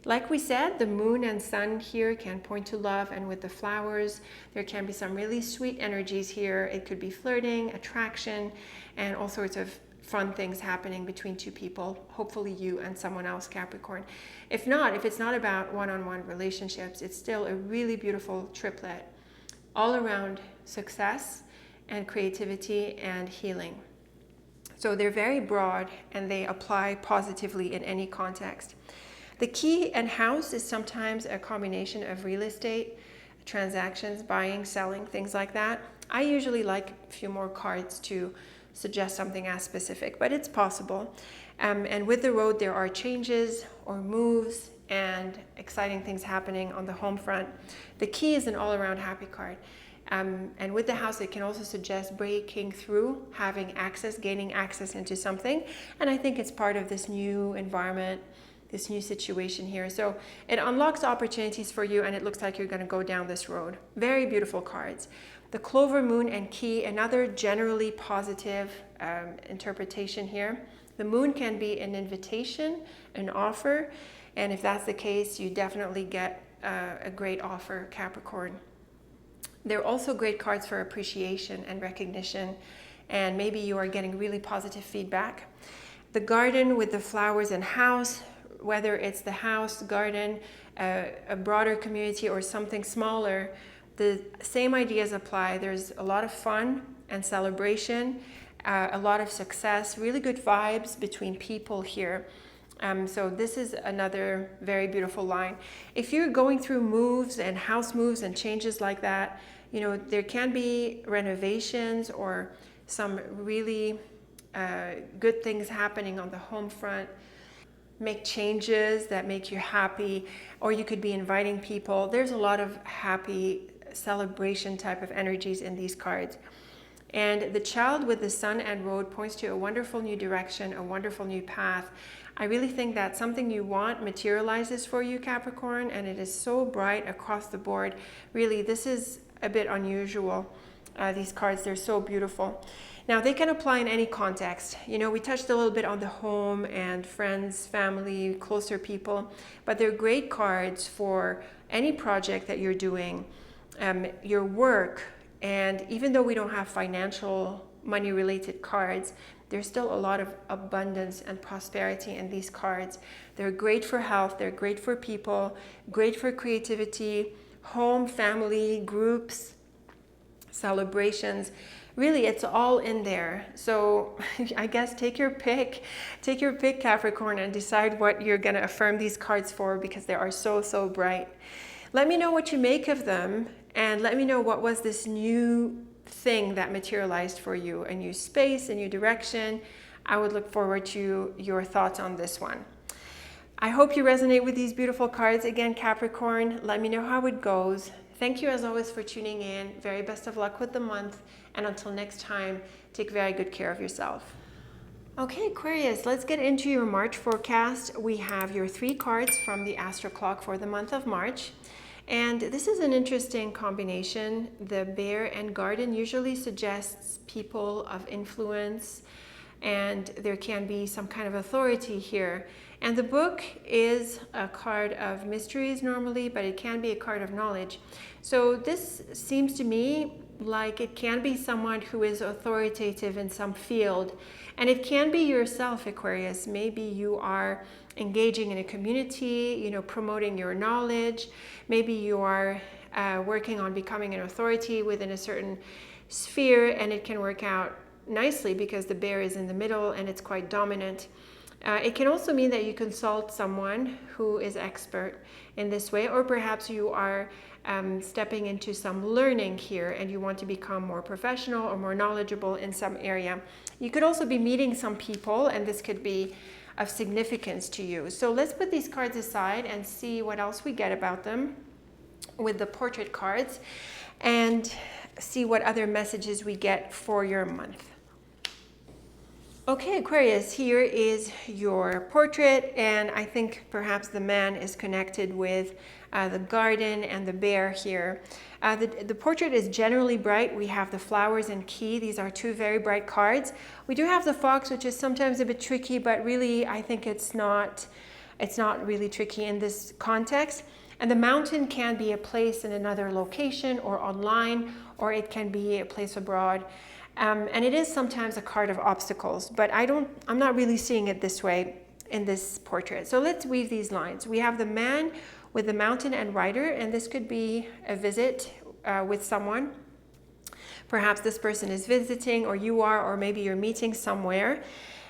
Like we said, the moon and sun here can point to love, and with the flowers, there can be some really sweet energies here. It could be flirting, attraction, and all sorts of fun things happening between two people, hopefully you and someone else, Capricorn. If not, if it's not about one-on-one relationships, it's still a really beautiful triplet, all around success and creativity and healing. So they're very broad, and they apply positively in any context. The key and house is sometimes a combination of real estate transactions, buying, selling, things like that. I usually like a few more cards to suggest something as specific, but it's possible. And with the road, there are changes or moves and exciting things happening on the home front. The key is an all-around happy card. And with the house, it can also suggest breaking through, having access, gaining access into something. And I think it's part of this new environment, this new situation here. So it unlocks opportunities for you, and it looks like you're going to go down this road. Very beautiful cards. The clover, moon, and key, another generally positive interpretation here. The moon can be an invitation, an offer, and if that's the case, you definitely get a great offer, Capricorn. They're also great cards for appreciation and recognition, and maybe you are getting really positive feedback. The garden with the flowers and house, whether it's the house, garden, a broader community, or something smaller, the same ideas apply. There's a lot of fun and celebration, a lot of success, really good vibes between people here. So this is another very beautiful line. If you're going through moves and house moves and changes like that, you know, there can be renovations or some really good things happening on the home front. Make changes that make you happy, or you could be inviting people. There's a lot of happy celebration type of energies in these cards. And the child with the sun and road points to a wonderful new direction, a wonderful new path. I really think that something you want materializes for you, Capricorn, and it is so bright across the board. Really, this is a bit unusual. These cards, they're so beautiful. Now, they can apply in any context. You know, we touched a little bit on the home and friends, family, closer people, but they're great cards for any project that you're doing, your work. And even though we don't have financial, money-related cards, there's still a lot of abundance and prosperity in these cards. They're great for health, they're great for people, great for creativity, home, family, groups, celebrations. Really, it's all in there. So I guess take your pick, Capricorn, and decide what you're going to affirm these cards for, because they are so, so bright. Let me know what you make of them, and let me know what was this new thing that materialized for you, a new space, a new direction. I would look forward to your thoughts on this one. I hope you resonate with these beautiful cards. Again, Capricorn, let me know how it goes. Thank you as always for tuning in. Very best of luck with the month. And until next time, take very good care of yourself. Okay, Aquarius, let's get into your March forecast. We have your 3 cards from the Astro Clock for the month of March. And this is an interesting combination. The bear and garden usually suggests people of influence, and there can be some kind of authority here. And the book is a card of mysteries normally, but it can be a card of knowledge. So this seems to me like it can be someone who is authoritative in some field, and it can be yourself, Aquarius. Maybe you are engaging in a community, you know, promoting your knowledge. Maybe you are working on becoming an authority within a certain sphere, and it can work out nicely because the bear is in the middle and it's quite dominant. It can also mean that you consult someone who is expert in this way, or perhaps you are stepping into some learning here and you want to become more professional or more knowledgeable in some area. You could also be meeting some people, and this could be of significance to you. So let's put these cards aside and see what else we get about them with the portrait cards, and see what other messages we get for your month. Okay, Aquarius, here is your portrait, and I think perhaps the man is connected with the garden and the bear here. The portrait is generally bright. We have the flowers and key. These are two very bright cards. We do have the fox, which is sometimes a bit tricky, but really I think it's not really tricky in this context. And the mountain can be a place in another location or online, or it can be a place abroad. And it is sometimes a card of obstacles, but I'm not really seeing it this way in this portrait. So let's weave these lines. We have the man with the mountain and rider, and this could be a visit with someone. Perhaps this person is visiting, or you are, or maybe you're meeting somewhere.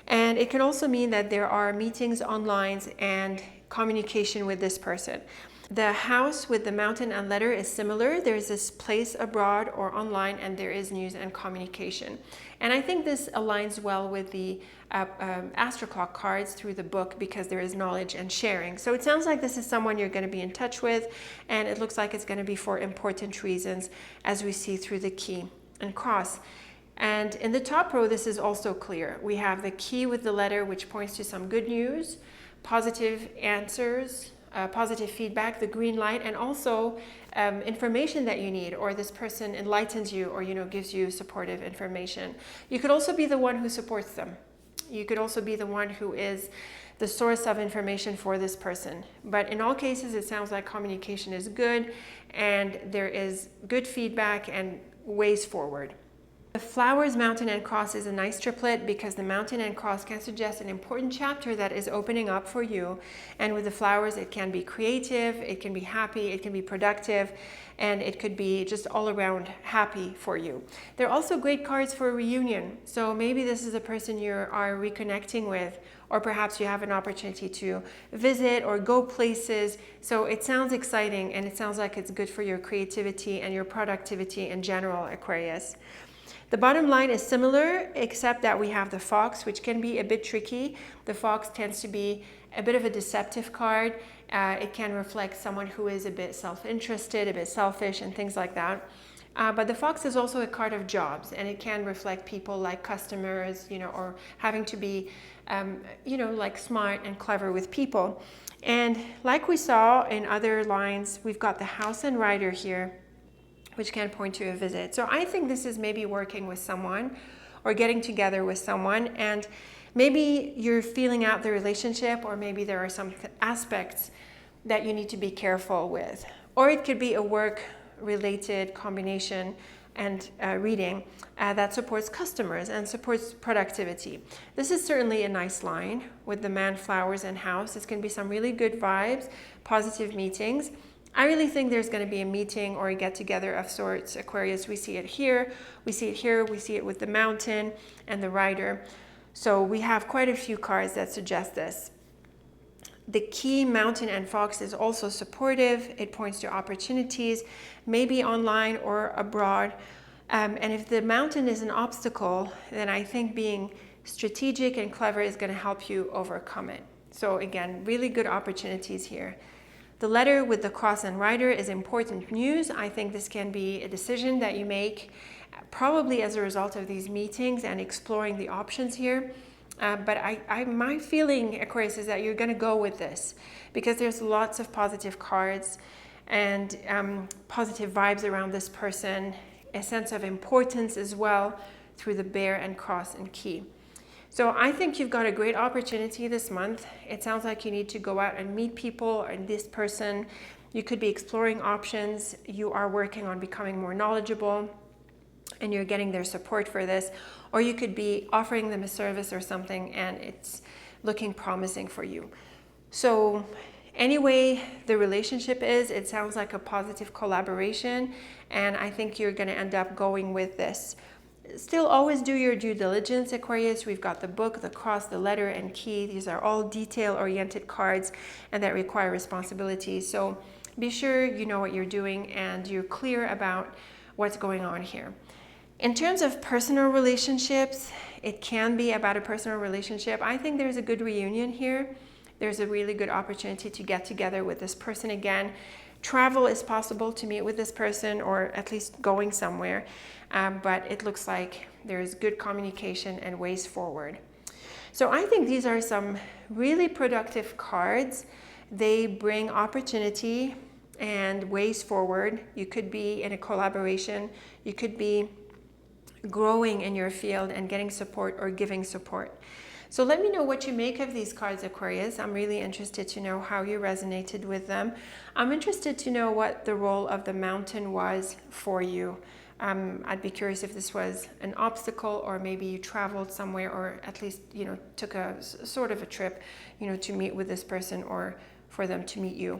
And it can also mean that there are meetings online and communication with this person. The house with the mountain and letter is similar. There's this place abroad or online, and there is news and communication. And I think this aligns well with the Astro Clock cards through the book, because there is knowledge and sharing. So it sounds like this is someone you're going to be in touch with, and it looks like it's going to be for important reasons, as we see through the key and cross. And in the top row, this is also clear. We have the key with the letter, which points to some good news, positive answers, positive feedback, the green light, and also information that you need, or this person enlightens you, or gives you supportive information. You could also be the one who supports them. You could also be the one who is the source of information for this person. But in all cases, it sounds like communication is good, and there is good feedback and ways forward. The flowers, mountain, and cross is a nice triplet, because the mountain and cross can suggest an important chapter that is opening up for you. And with the flowers, it can be creative, it can be happy, it can be productive, and it could be just all around happy for you. They're also great cards for a reunion. So maybe this is a person you are reconnecting with, or perhaps you have an opportunity to visit or go places. So it sounds exciting, and it sounds like it's good for your creativity and your productivity in general, Aquarius. The bottom line is similar, except that we have the fox, which can be a bit tricky. The fox tends to be a bit of a deceptive card. It can reflect someone who is a bit self-interested, a bit selfish, and things like that. But the fox is also a card of jobs, and it can reflect people like customers, or having to be, like smart and clever with people. And like we saw in other lines, we've got the house and rider here, which can point to a visit. So I think this is maybe working with someone or getting together with someone, and maybe you're feeling out the relationship, or maybe there are some aspects that you need to be careful with. Or it could be a work-related combination and reading that supports customers and supports productivity. This is certainly a nice line with the man, flowers, and house. This can be some really good vibes, positive meetings. I really think there's going to be a meeting or a get-together of sorts, Aquarius. We see it here, we see it here, we see it with the mountain and the rider. So we have quite a few cards that suggest this. The key, mountain, and fox is also supportive. It points to opportunities, maybe online or abroad. And if the mountain is an obstacle, then I think being strategic and clever is going to help you overcome it. So again, really good opportunities here. The letter with the cross and rider is important news. I think this can be a decision that you make probably as a result of these meetings and exploring the options here. But my feeling, Aquarius, is that you're going to go with this, because there's lots of positive cards and positive vibes around this person, a sense of importance as well through the bear and cross and key. So I think you've got a great opportunity this month. It sounds like you need to go out and meet people, and this person, you could be exploring options. You are working on becoming more knowledgeable. and you're getting their support for this, or you could be offering them a service or something and it's looking promising for you. So anyway the relationship is, it sounds like a positive collaboration, and I think you're going to end up going with this. Still always do your due diligence, Aquarius. We've got the book, the cross, the letter, and key. These are all detail-oriented cards and that require responsibility. So be sure you know what you're doing and you're clear about what's going on here. In terms of personal relationships, it can be about a personal relationship. I think there's a good reunion here. There's a really good opportunity to get together with this person again. Travel is possible to meet with this person, or at least going somewhere, but it looks like there's good communication and ways forward. So I think these are some really productive cards. They bring opportunity and ways forward. You could be in a collaboration. You could be growing in your field and getting support or giving support. So let me know what you make of these cards, Aquarius. I'm really interested to know how you resonated with them. I'm interested to know what the role of the mountain was for you. I'd be curious if this was an obstacle, or maybe you traveled somewhere, or at least, took a sort of a trip, to meet with this person or for them to meet you.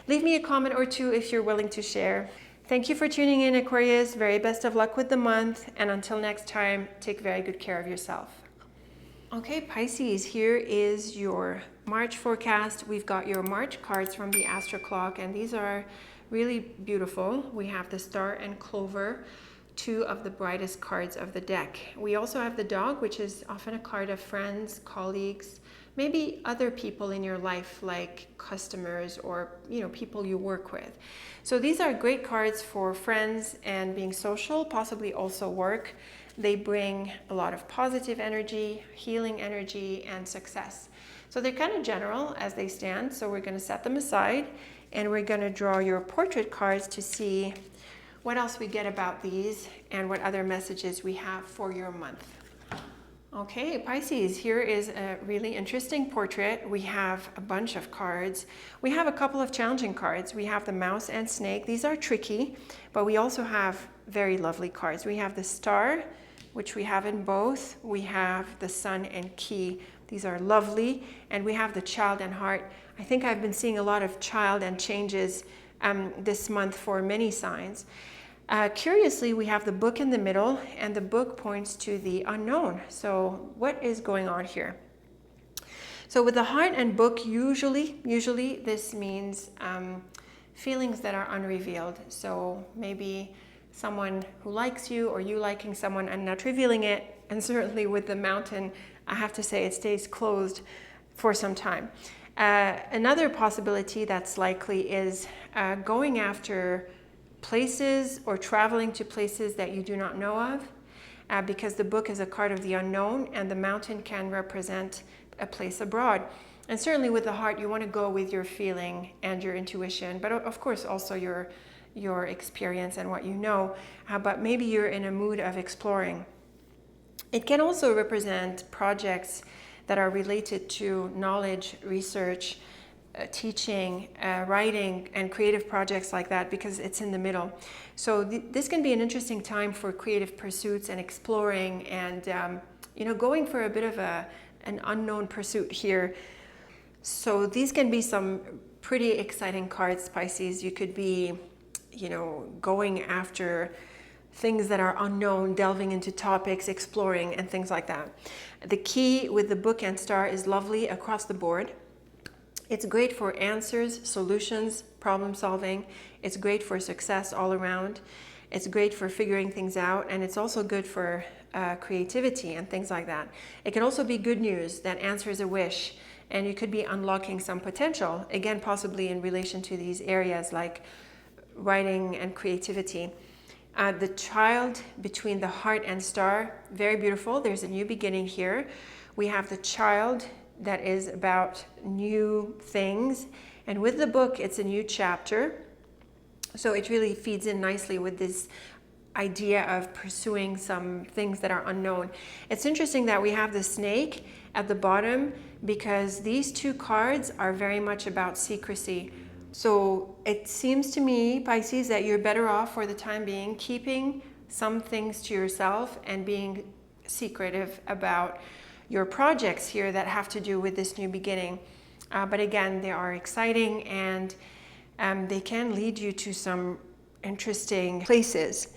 Leave me a comment or two if you're willing to share. Thank you for tuning in, Aquarius. Very best of luck with the month. And until next time, take very good care of yourself. Okay, Pisces, here is your March forecast. We've got your March cards from the Astro Clock, and these are really beautiful. We have the Star and Clover, two of the brightest cards of the deck. We also have the Dog, which is often a card of friends, colleagues, maybe other people in your life, like customers or people you work with. So these are great cards for friends and being social, possibly also work. They bring a lot of positive energy, healing energy, and success. So they're kind of general as they stand. So we're going to set them aside and we're going to draw your portrait cards to see what else we get about these and what other messages we have for your month. Okay, Pisces, here is a really interesting portrait. We have a bunch of cards. We have a couple of challenging cards. We have the Mouse and Snake. These are tricky, but we also have very lovely cards. We have the Star, which we have in both. We have the Sun and Key. These are lovely. And we have the Child and Heart. I think I've been seeing a lot of child and changes this month for many signs. Curiously, we have the Book in the middle, and the book points to the unknown. So what is going on here? So with the Heart and Book, usually this means feelings that are unrevealed. So maybe someone who likes you, or you liking someone and not revealing it. And certainly with the Mountain, I have to say it stays closed for some time. Another possibility that's likely is going after places or traveling to places that you do not know of, because the Book is a card of the unknown and the Mountain can represent a place abroad. And certainly with the Heart, you want to go with your feeling and your intuition, but of course also your experience and what you know, but maybe you're in a mood of exploring. It can also represent projects that are related to knowledge, research, teaching, writing, and creative projects like that, because it's in the middle. So this can be an interesting time for creative pursuits and exploring and going for a bit of an unknown pursuit here. So these can be some pretty exciting cards, Pisces. You could be going after things that are unknown, delving into topics, exploring, and things like that. The Key with the Book and Star is lovely across the board. It's great for answers, solutions, problem solving. It's great for success all around. It's great for figuring things out, and it's also good for creativity and things like that. It can also be good news that answers a wish, and you could be unlocking some potential, again, possibly in relation to these areas like writing and creativity. The Child between the Heart and Star, very beautiful. There's a new beginning here. We have the Child that is about new things, and with the Book, it's a new chapter. So it really feeds in nicely with this idea of pursuing some things that are unknown. It's interesting that we have the Snake at the bottom, because these two cards are very much about secrecy. So it seems to me, Pisces, that you're better off for the time being keeping some things to yourself and being secretive about your projects here that have to do with this new beginning. But again, they are exciting, and they can lead you to some interesting places.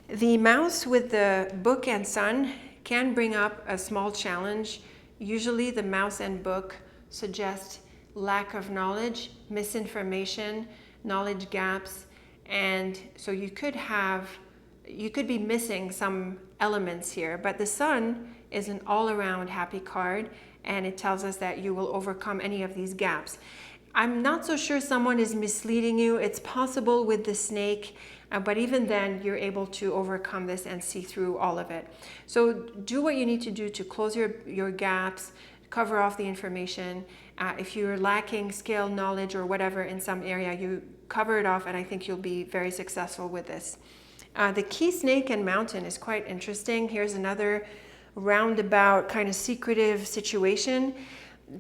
The mouse with the book and sun can bring up a small challenge. Usually the mouse and book suggest lack of knowledge, misinformation, knowledge gaps, and so you could be missing some elements here. But the sun is an all-around happy card, and it tells us that you will overcome any of these gaps. I'm not so sure someone is misleading you. It's possible with the snake, but even then you're able to overcome this and see through all of it. So do what you need to do to close your gaps, cover off the information. If you're lacking skill, knowledge, or whatever in some area, you cover it off, and I think you'll be very successful with this. The key, snake, and mountain is quite interesting. Here's another roundabout kind of secretive situation.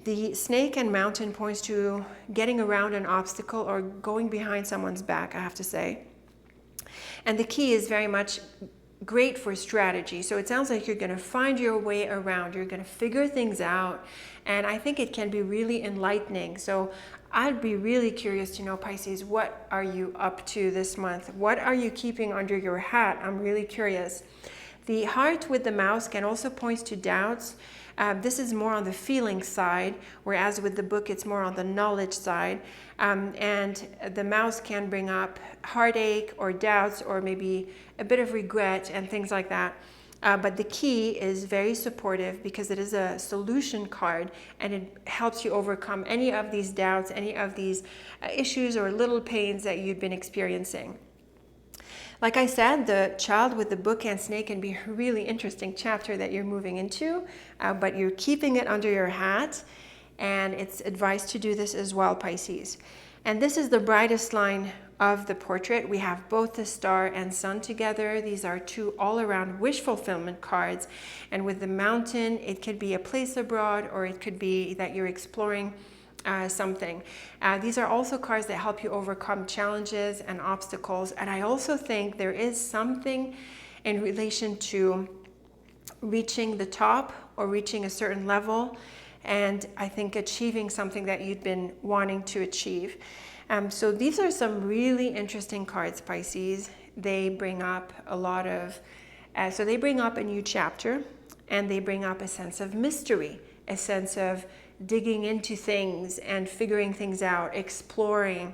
The snake and mountain points to getting around an obstacle or going behind someone's back, I have to say. And the key is very much great for strategy. So it sounds like you're going to find your way around. You're going to figure things out. And I think it can be really enlightening. So I'd be really curious to know, Pisces, what are you up to this month? What are you keeping under your hat? I'm really curious. The heart with the mouse can also point to doubts. This is more on the feeling side, whereas with the book, it's more on the knowledge side. And the mouse can bring up heartache or doubts or maybe a bit of regret and things like that. But the key is very supportive because it is a solution card, and it helps you overcome any of these doubts, any of these issues or little pains that you've been experiencing. Like I said, the child with the book and snake can be a really interesting chapter that you're moving into, but you're keeping it under your hat, and it's advised to do this as well, Pisces. And this is the brightest line of the portrait. We have both the star and sun together. These are two all-around wish fulfillment cards. And with the mountain, it could be a place abroad, or it could be that you're exploring something. These are also cards that help you overcome challenges and obstacles. And I also think there is something in relation to reaching the top or reaching a certain level, and I think achieving something that you've been wanting to achieve. So these are some really interesting cards, Pisces. They bring up a lot of, so they bring up a new chapter, and they bring up a sense of mystery, a sense of digging into things and figuring things out, exploring.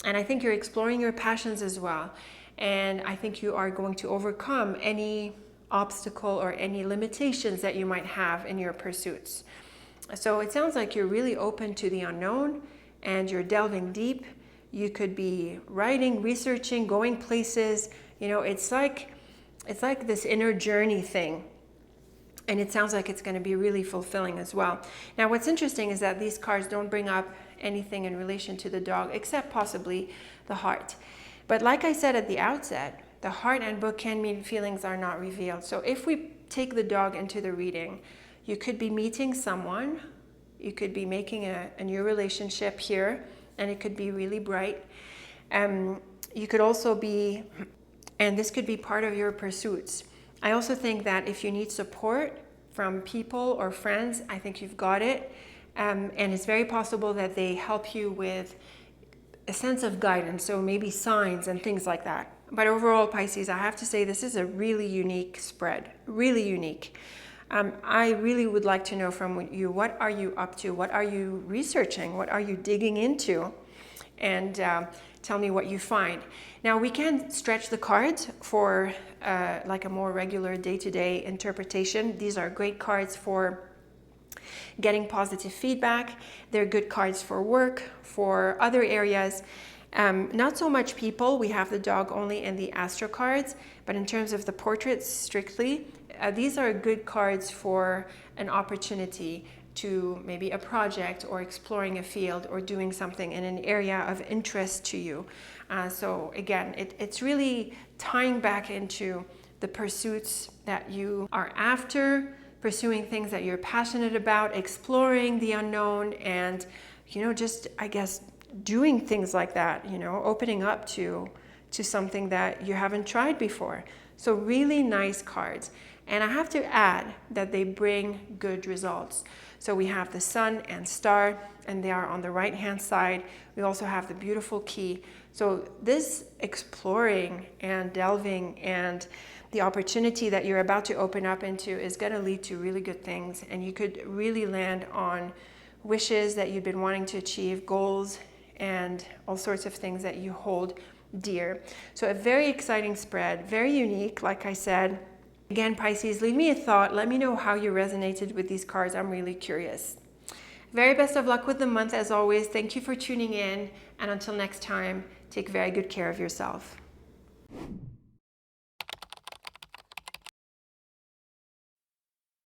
And I think you're exploring your passions as well. And I think you are going to overcome any obstacle or any limitations that you might have in your pursuits. So it sounds like you're really open to the unknown, and you're delving deep. You could be writing, researching, going places. You know, it's like this inner journey thing. And it sounds like it's going to be really fulfilling as well. Now, what's interesting is that these cards don't bring up anything in relation to the dog, except possibly the heart. But like I said at the outset, the heart and book can mean feelings are not revealed. So if we take the dog into the reading, you could be meeting someone, you could be making a new relationship here, and it could be really bright. You could also be, and this could be part of your pursuits. I also think that if you need support from people or friends, I think you've got it. And it's very possible that they help you with a sense of guidance, so maybe signs and things like that. But overall, Pisces, I have to say this is a really unique spread, really unique. I really would like to know from you, what are you up to? What are you researching? What are you digging into? And tell me what you find. Now, we can stretch the cards for like a more regular day-to-day interpretation. These are great cards for getting positive feedback. They're good cards for work, for other areas. Not so much people. We have the dog only in the astro cards, but in terms of the portraits strictly, these are good cards for an opportunity to maybe a project or exploring a field or doing something in an area of interest to you. So again, it's really tying back into the pursuits that you are after, pursuing things that you're passionate about, exploring the unknown, and, you know, just, I guess, doing things like that, you know, opening up to something that you haven't tried before. So really nice cards. And I have to add that they bring good results. So we have the Sun and Star, and they are on the right-hand side. We also have the beautiful Key. So this exploring and delving and the opportunity that you're about to open up into is going to lead to really good things. And you could really land on wishes that you've been wanting to achieve, goals, and all sorts of things that you hold dear. So a very exciting spread, very unique, like I said. Again, Pisces, leave me a thought. Let me know how you resonated with these cards. I'm really curious. Very best of luck with the month as always. Thank you for tuning in. And until next time, take very good care of yourself.